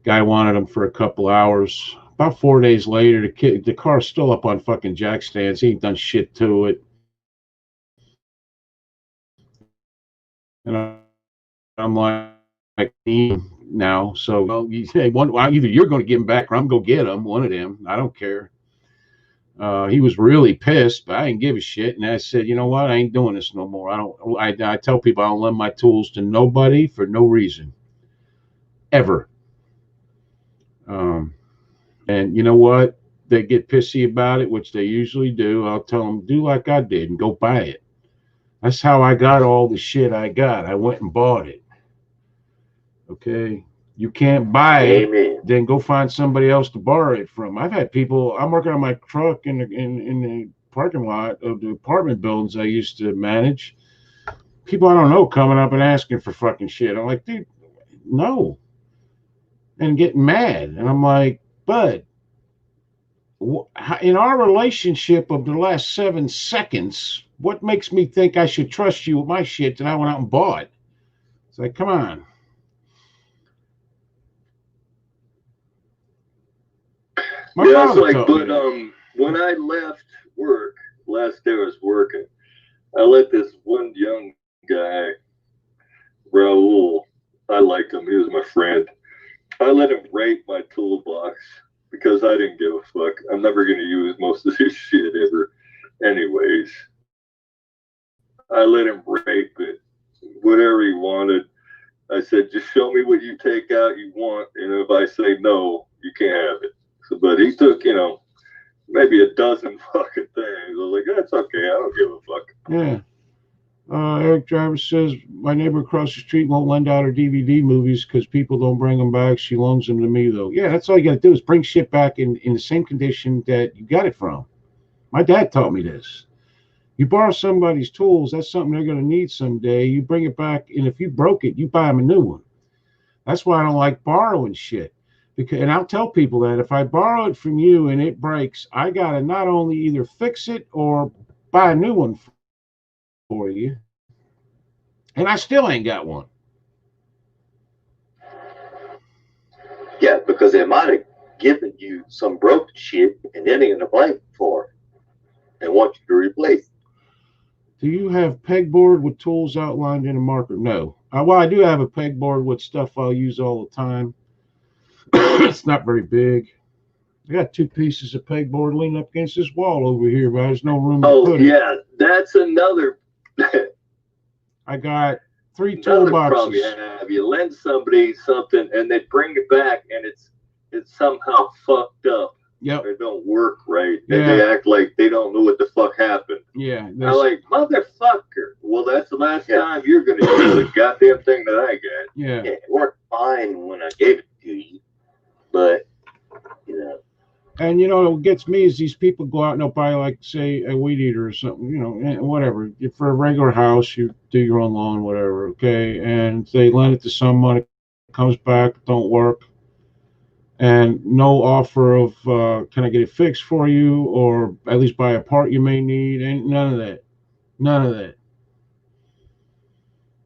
Guy wanted them for a couple hours. About 4 days later, the car's still up on fucking jack stands. He ain't done shit to it. And I'm like now. So well, you say either you're going to give them back or I'm going to get them. One of them. I don't care. He was really pissed, but I didn't give a shit. And I said, you know what? I ain't doing this no more. I tell people I don't lend my tools to nobody for no reason. Ever. And you know what? They get pissy about it, which they usually do. I'll tell them, do like I did and go buy it. That's how I got all the shit I got. I went and bought it. Okay? You can't buy it, then go find somebody else to borrow it from. I've had people, I'm working on my truck in the parking lot of the apartment buildings I used to manage. People I don't know coming up and asking for fucking shit. I'm like, dude, no. And getting mad. And I'm like, bud, in our relationship of the last 7 seconds, what makes me think I should trust you with my shit that I went out and bought? It's like, come on. Yeah, it's like, but when I left work, last day I was working, I let this one young guy, Raul, I liked him, he was my friend. I let him rate my toolbox because I didn't give a fuck. I'm never going to use most of this shit ever. Anyways, I let him rate it, whatever he wanted. I said, just show me what you take out you want, and if I say no, you can't have it. So, but he took, you know, maybe a dozen fucking things. I was like, that's okay, I don't give a fuck. Yeah. Eric Driver says, my neighbor across the street won't lend out her DVD movies because people don't bring them back. She loans them to me, though. Yeah, that's all you got to do is bring shit back in the same condition that you got it from. My dad taught me this. You borrow somebody's tools, that's something they're going to need someday. You bring it back, and if you broke it, you buy them a new one. That's why I don't like borrowing shit. And I'll tell people that if I borrow it from you and it breaks, I got to not only either fix it or buy a new one for you. And I still ain't got one. Yeah, because they might have given you some broken shit and then they're going to blame you for it and want you to replace it. Do you have pegboard with tools outlined in a marker? No. Well, I do have a pegboard with stuff I'll use all the time. It's not very big. I got 2 pieces of pegboard leaning up against this wall over here, but there's no room to put it. Oh, yeah, that's another... I got 3 another toolboxes. problem you have. You lend somebody something and they bring it back and it's somehow fucked up. Yep. Or it don't work right. Yeah. And they act like they don't know what the fuck happened. Yeah. I'm like, motherfucker. Well, that's the last time you're going to use the goddamn thing that I got. Yeah. Yeah, it worked fine when I gave it to you. But, you know. And, you know, what gets me is these people go out and they'll buy, like, say, a weed eater or something, you know, whatever. For a regular house, you do your own lawn, whatever, okay? And they lend it to someone, it comes back, don't work. And no offer of, can I get it fixed for you, or at least buy a part you may need, and none of that. None of that.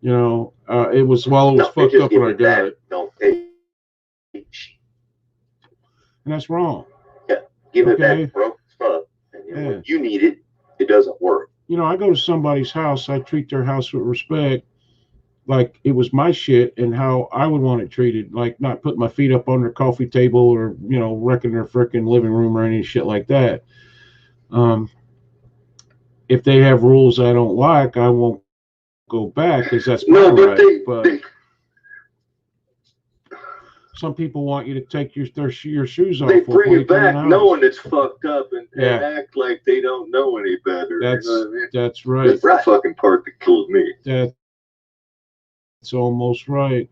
You know, it was fucked up when I got it. Don't pay. And that's wrong. Yeah, give it back broken stuff. And when you need it, it doesn't work. You know, I go to somebody's house, I treat their house with respect, like it was my shit and how I would want it treated, like not putting my feet up on their coffee table or, you know, wrecking their frickin' living room or any shit like that. If they have rules I don't like, I won't go back because that's my right. But some people want you to take your shoes off. They bring it back knowing it's fucked up and act like they don't know any better. That's, you know what I mean? That's right. That's the fucking part that killed me. That's almost right.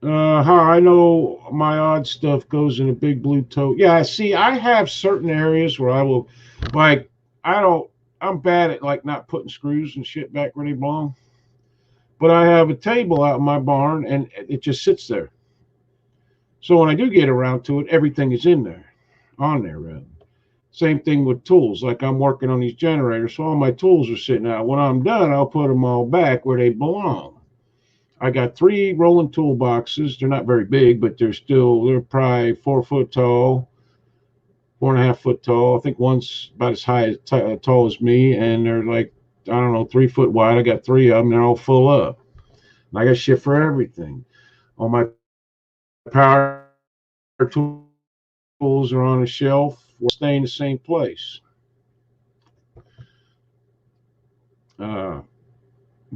How I know my odd stuff goes in a big blue tote. Yeah, see, I have certain areas where I will, like, I don't, I'm bad at like not putting screws and shit back where they belong. But I have a table out in my barn and it just sits there. So when I do get around to it, everything is in there, on there, rather. Same thing with tools. Like I'm working on these generators, so all my tools are sitting out. When I'm done, I'll put them all back where they belong. I got 3 rolling toolboxes. They're not very big, but they're probably 4 foot tall, 4.5 foot tall. I think one's about as high as tall as me, and they're like, I don't know, 3 foot wide. I got 3 of them. They're all full up. And I got shit for everything. All my power tools are on a shelf. We're staying in the same place.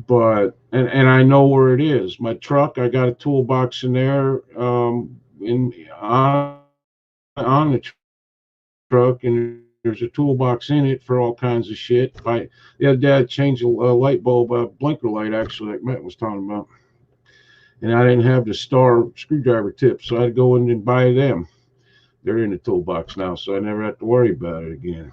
But I know where it is. My truck, I got a toolbox in there, on the truck, and there's a toolbox in it for all kinds of shit. The other day I changed a light bulb, a blinker light actually, like Matt was talking about, and I didn't have the star screwdriver tips, so I had to go in and buy them. They're in the toolbox now, so I never have to worry about it again.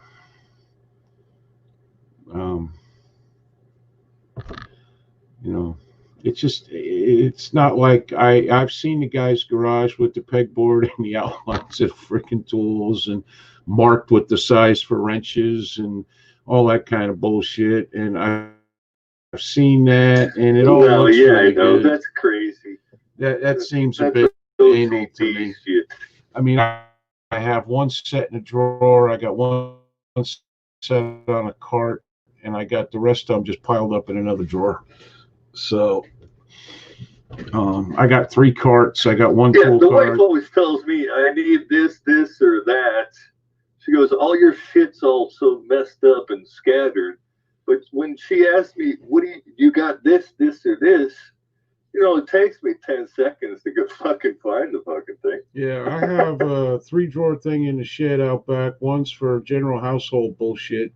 You know, it's not like I've seen the guy's garage with the pegboard and the outlines of freaking tools and marked with the size for wrenches and all that kind of bullshit. And I've seen that, and it all looks really good. That's crazy. That seems a bit anal to me. Shit. I mean, I have one set in a drawer. I got one set on a cart, and I got the rest of them just piled up in another drawer. So I got 3 carts. I got one tool the cart. wife always tells me I need this, or that. She goes, all your shit's all so messed up and scattered. But when she asks me, what do you got this, or this? You know, it takes me 10 seconds to go fucking find the fucking thing. Yeah, I have a 3-drawer thing in the shed out back. One's for general household bullshit.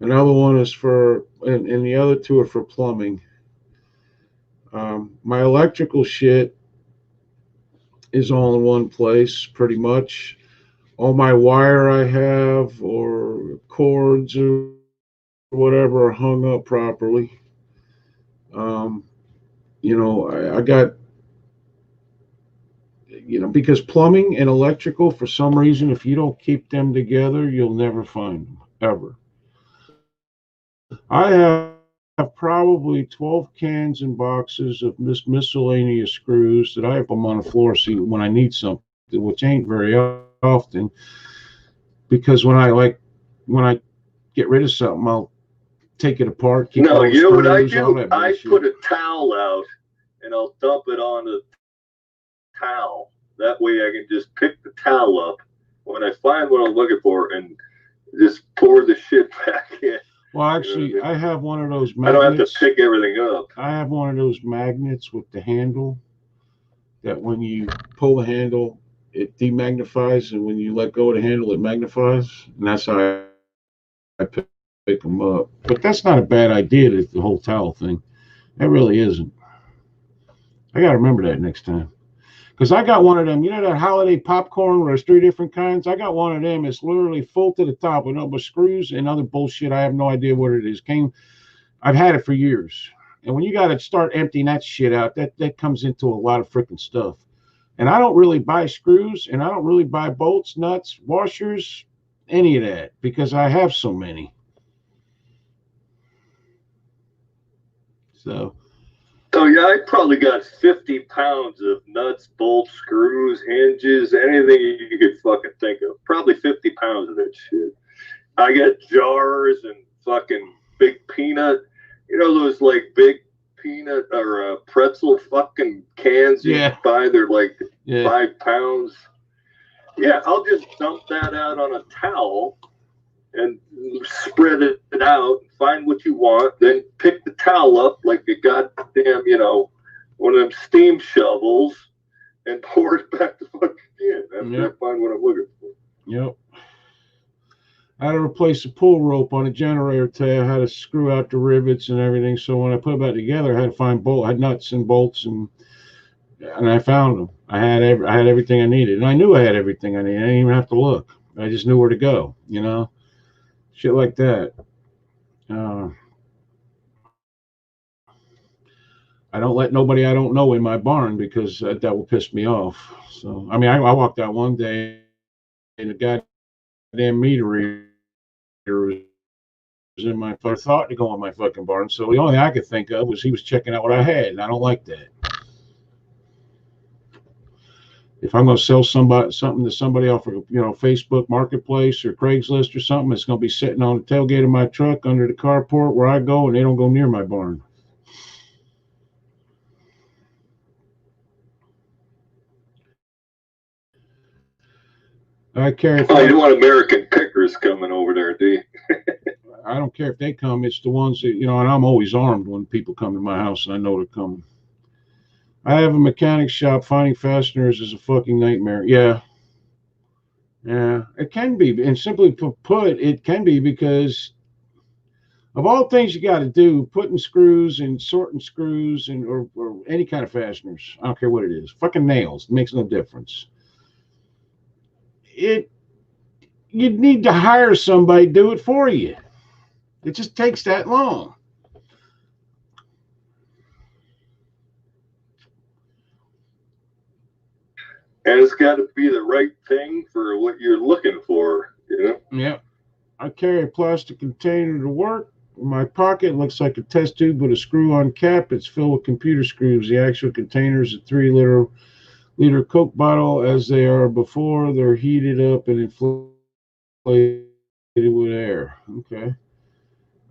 Another one is and the other 2 are for plumbing. My electrical shit is all in one place, pretty much. All my wire I have, or cords or whatever, are hung up properly. You know, I got, you know, because plumbing and electrical, for some reason, if you don't keep them together, you'll never find them, ever. I have probably 12 cans and boxes of miscellaneous screws that I have them on the floor see when I need something, which ain't very often, because when I get rid of something, I'll take it apart. You know what I do? I put a towel out and I'll dump it on a towel. That way I can just pick the towel up when I find what I'm looking for and just pour the shit back in. Well, actually, you know what I mean? I have one of those magnets. I don't have to pick everything up. I have one of those magnets with the handle that when you pull the handle, it demagnifies, and when you let go of the handle, it magnifies. And that's how I pick them up. But that's not a bad idea, the whole towel thing. That really isn't. I got to remember that next time. Because I got one of them, you know that holiday popcorn where there's 3 different kinds? I got one of them. It's literally full to the top with no but screws and other bullshit. I have no idea what it is. I've had it for years. And when you got to start emptying that shit out, that comes into a lot of freaking stuff. And I don't really buy screws, and I don't really buy bolts, nuts, washers, any of that, because I have so many. So... Oh, yeah, I probably got 50 pounds of nuts, bolts, screws, hinges, anything you could fucking think of. Probably 50 pounds of that shit. I got jars and fucking big peanut, you know, those like big peanut or pretzel fucking cans you buy. They're like 5 pounds. Yeah, I'll just dump that out on a towel and spread it out, find what you want, then pick the towel up like a goddamn, you know, one of them steam shovels and pour it back the fuck in after I find what I'm looking for. Yep. I had to replace the pull rope on a generator today. I had to screw out the rivets and everything. So when I put it back together, I had to find nuts and bolts and And I found them. I had everything I needed, and I knew I had everything I needed. I didn't even have to look. I just knew where to go. Shit like that. Uh, I don't let nobody I don't know in my barn because that will piss me off. So I mean, I walked out one day and the goddamn meter reader was in my thought to go in my fucking barn. So the only thing I could think of was he was checking out what I had, and I don't like that. If I'm going to sell something to somebody off of Facebook Marketplace or Craigslist or something, it's going to be sitting on the tailgate of my truck under the carport where I go, and they don't go near my barn. I carry. Oh, you don't want American pickers coming over there, do you? I don't care if they come. It's the ones that and I'm always armed when people come to my house, and I know they're coming. I have a mechanic shop. Finding fasteners is a fucking nightmare. Yeah, it can be, and simply put, it can be because of all things you got to do, putting screws and sorting screws and or any kind of fasteners. I don't care what it is. Fucking nails. It makes no difference. You need to hire somebody to do it for you. It just takes that long. And it's got to be the right thing for what you're looking for, Yeah. I carry a plastic container to work. In my pocket looks like a test tube with a screw-on cap. It's filled with computer screws. The actual container is a 3-liter Coke bottle. As they are before, they're heated up and inflated with air. Okay.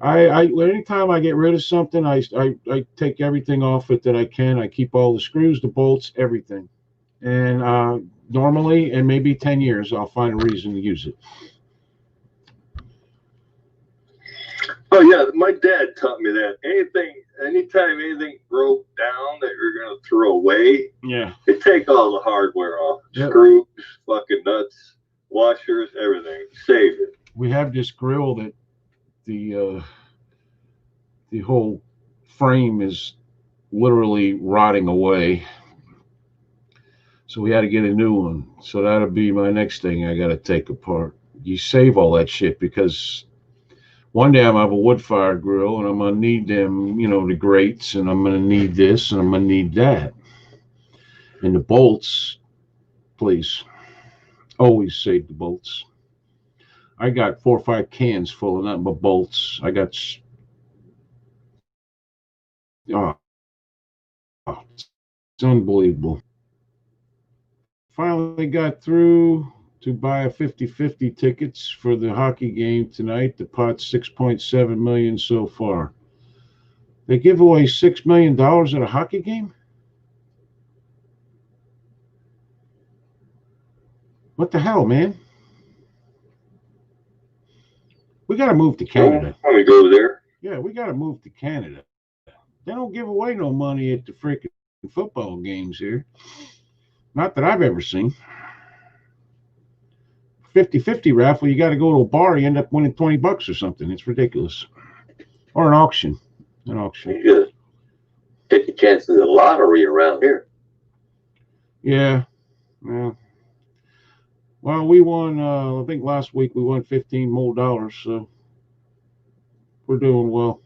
Anytime I get rid of something, I take everything off it that I can. I keep all the screws, the bolts, everything. And normally, in maybe 10 years, I'll find a reason to use it. Oh yeah, my dad taught me that. Anytime anything broke down that you're gonna throw away, they take all the hardware off. Yep. Screws, fucking nuts, washers, everything. Save it. We have this grill that the whole frame is literally rotting away. So we had to get a new one. So that'll be my next thing I got to take apart. You save all that shit because one day I'm going to have a wood-fired grill and I'm going to need them, the grates, and I'm going to need this and I'm going to need that. And the bolts, please, always save the bolts. I got 4 or 5 cans full of nothing but bolts. I got, it's unbelievable. Finally got through to buy a 50-50 tickets for the hockey game tonight. The pot's $6.7 million so far. They give away $6 million at a hockey game? What the hell, man? We got to move to Canada. Want to go there? Yeah, we got to move to Canada. They don't give away no money at the freaking football games here. Not that I've ever seen. 50-50 raffle, you got to go to a bar, you end up winning $20 or something. It's ridiculous. Or an auction. You just take your chances of the lottery around here. Yeah. Well, we won, I think last week we won $15 more, so we're doing well.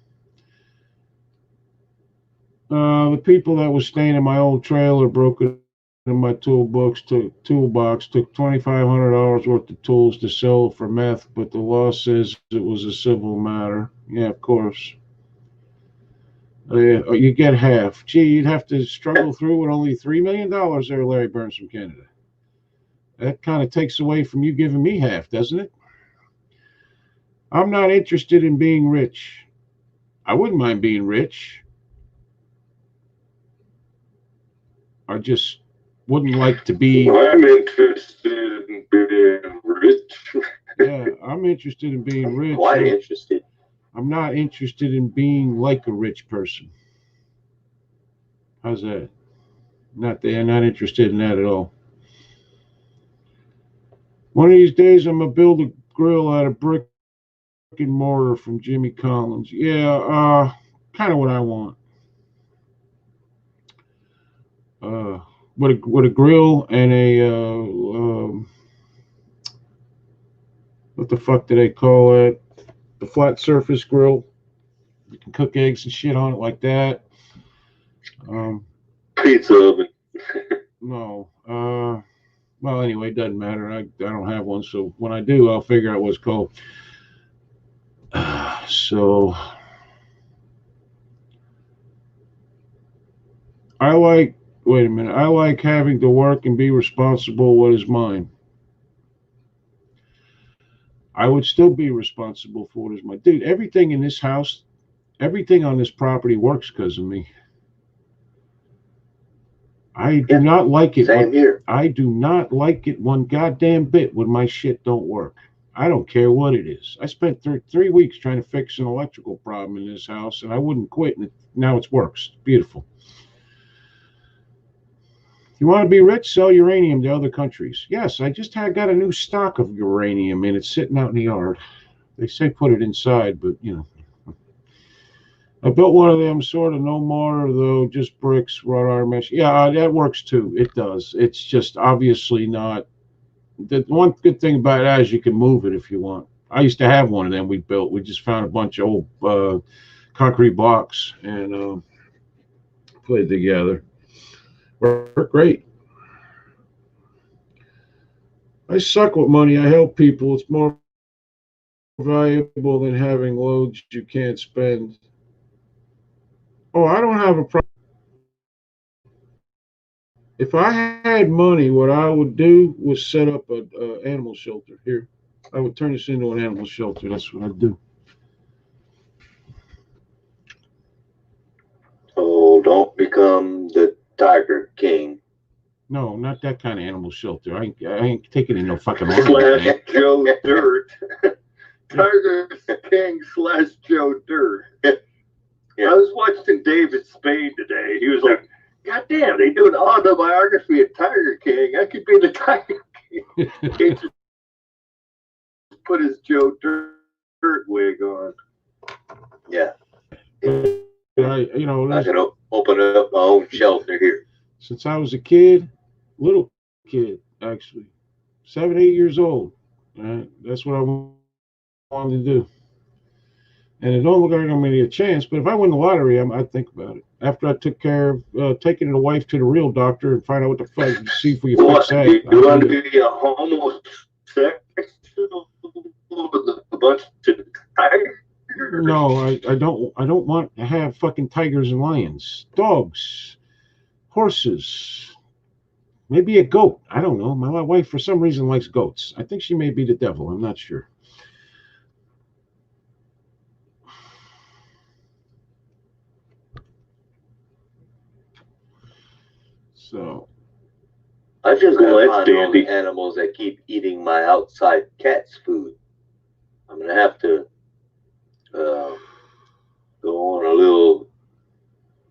The people that was staying in my old trailer broke it in my toolbox, took $2,500 worth of tools to sell for meth, but the law says it was a civil matter. Yeah, of course. You get half. Gee, you'd have to struggle through with only $3 million there, Larry Burns from Canada. That kind of takes away from you giving me half, doesn't it? I'm not interested in being rich. I wouldn't mind being rich. I just wouldn't like to be. I'm interested in being rich. Yeah, I'm interested in being rich. Quite interested. I'm not interested in being like a rich person. How's that? Not interested in that at all. One of these days, I'm gonna build a grill out of brick and mortar from Jimmy Collins. Yeah, kind of what I want. with a grill and a what the fuck do they call it? The flat surface grill. You can cook eggs and shit on it like that. Pizza oven. No. Well, anyway, it doesn't matter. I don't have one, so when I do, I'll figure out what it's called. So I like. Wait a minute. I like having to work and be responsible what is mine. I would still be responsible for what is mine. Dude, everything in this house, everything on this property works because of me. I do not like it. Same here. I do not like it one goddamn bit when my shit don't work. I don't care what it is. I spent 3 weeks trying to fix an electrical problem in this house, and I wouldn't quit, and now it works. Beautiful. You want to be rich? Sell uranium to other countries. Yes, I just got a new stock of uranium, and it's sitting out in the yard. They say put it inside, but, you know. I built one of them, sort of no more, though, just bricks, wrought iron mesh. Yeah, that works, too. It does. It's just obviously not. The one good thing about that is you can move it if you want. I used to have one of them we built. We just found a bunch of old concrete blocks and put it together. Worked great. I suck with money. I help people. It's more valuable than having loads you can't spend. Oh, I don't have a problem. If I had money, what I would do was set up an animal shelter here. I would turn this into an animal shelter. That's what I'd do. Oh, don't become the Tiger King. No, not that kind of animal shelter. I ain't taking in no fucking Slash Joe Dirt. Tiger King slash Joe Dirt. I was watching David Spade today. He was like, God damn, they do an autobiography of Tiger King. I could be the Tiger King. He just put his Joe Dirt wig on. Yeah. I could open up my own shelter here. Since I was a kid, little kid, actually, 7, 8 years old. That's what I wanted to do. And it don't look like I'm going to get a chance, but if I win the lottery, I'd think about it. After I took care of taking the wife to the real doctor and find out what the fuck, see if we can fix that. You want to be a homosexual with a bunch of tigers? No, I don't want to have fucking tigers and lions, dogs, horses, maybe a goat. I don't know. My wife, for some reason, likes goats. I think she may be the devil. I'm not sure. So I just gotta find all the animals that keep eating my outside cat's food. I'm gonna have to go on a little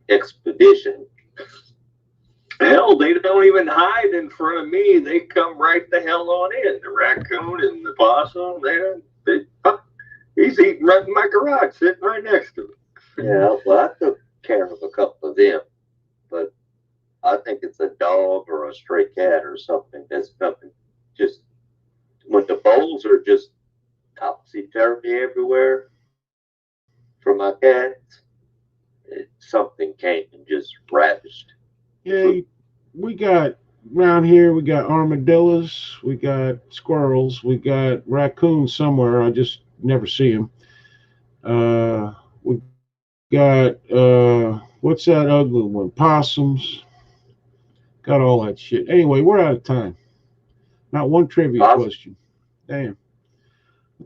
expedition. Hell, they don't even hide in front of me. They come right the hell on in. The raccoon and the possum, he's eating right in my garage, sitting right next to me. Yeah, well, I took care of a couple of them, but I think it's a dog or a stray cat or something that's coming. Just when the bowls are just topsy-turvy everywhere for my cats, something came and just ravished. Yeah, we got around here. We got armadillos, we got squirrels, we got raccoons somewhere. I just never see them. We got what's that ugly one? Possums. Got all that shit. Anyway, we're out of time. Not one trivia question. Damn.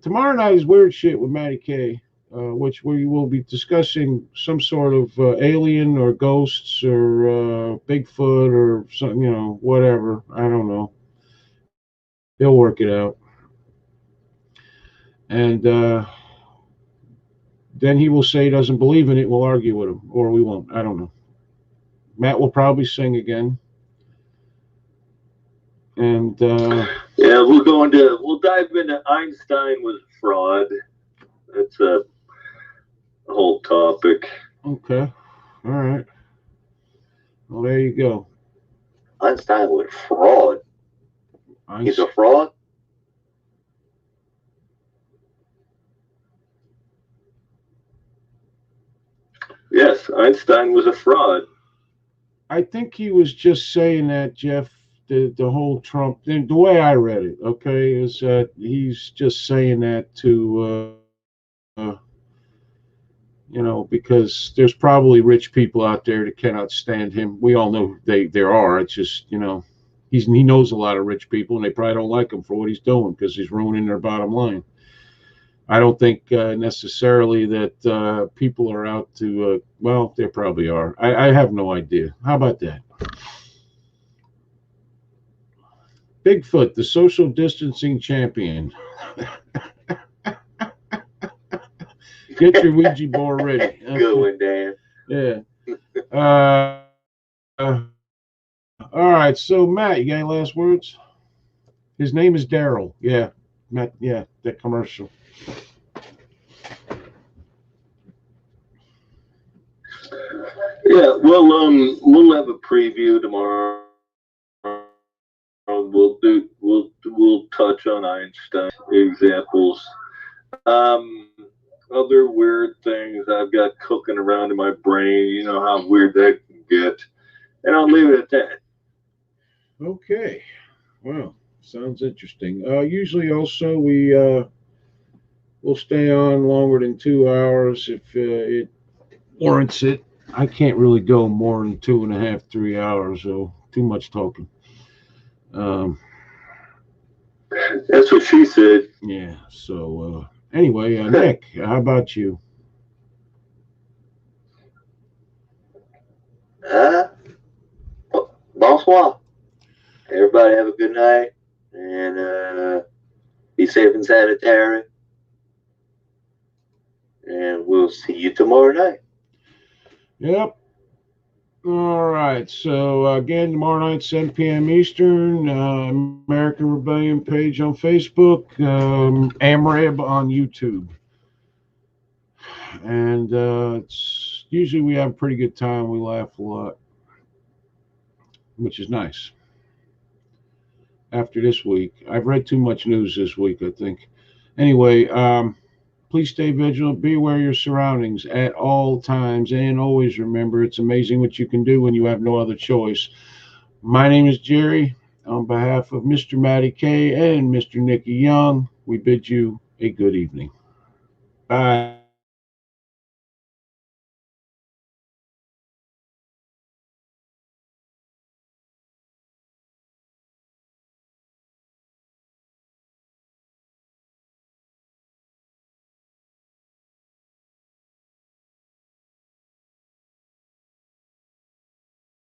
Tomorrow night is Weird Shit with Matty K, which we will be discussing some sort of alien or ghosts or Bigfoot or something, whatever. I don't know. He'll work it out. And then he will say he doesn't believe in it. We'll argue with him, or we won't. I don't know. Matt will probably sing again. And yeah, we'll dive into Einstein was fraud. That's a whole topic. Okay. All right. Well, there you go. Einstein was a fraud. He's a fraud. Yes, Einstein was a fraud. I think he was just saying that, Jeff. The whole Trump thing, the way I read it, okay, is that he's just saying that to, because there's probably rich people out there that cannot stand him. We all know there are. It's just, he knows a lot of rich people, and they probably don't like him for what he's doing because he's ruining their bottom line. I don't think necessarily that people are out to, well, there probably are. I have no idea. How about that? Bigfoot, the social distancing champion. Get your Ouija board ready. Okay. Good one, Dan. Yeah. All right. So, Matt, you got any last words? His name is Daryl. Yeah. Matt. Yeah. That commercial. Yeah. Well, we'll have a preview tomorrow. We'll touch on Einstein examples. Other weird things I've got cooking around in my brain. You know how weird that can get, and I'll leave it at that. Okay. Well, sounds interesting. Usually, also we'll stay on longer than 2 hours if it warrants it. I can't really go more than 2.5, 3 hours, so too much talking. That's what she said. Yeah. So anyway, Nick, how about you? Bonsoir. Everybody have a good night, and be safe and sanitary. And we'll see you tomorrow night. Yep. All right. So again, tomorrow night, 7 p.m. Eastern. American Rebellion page on Facebook. AmReb on YouTube. And it's usually we have a pretty good time. We laugh a lot, which is nice. After this week, I've read too much news this week, I think. Anyway, please stay vigilant. Be aware of your surroundings at all times. And always remember, it's amazing what you can do when you have no other choice. My name is Jerry. On behalf of Mr. Matty K and Mr. Nicky Young, we bid you a good evening. Bye.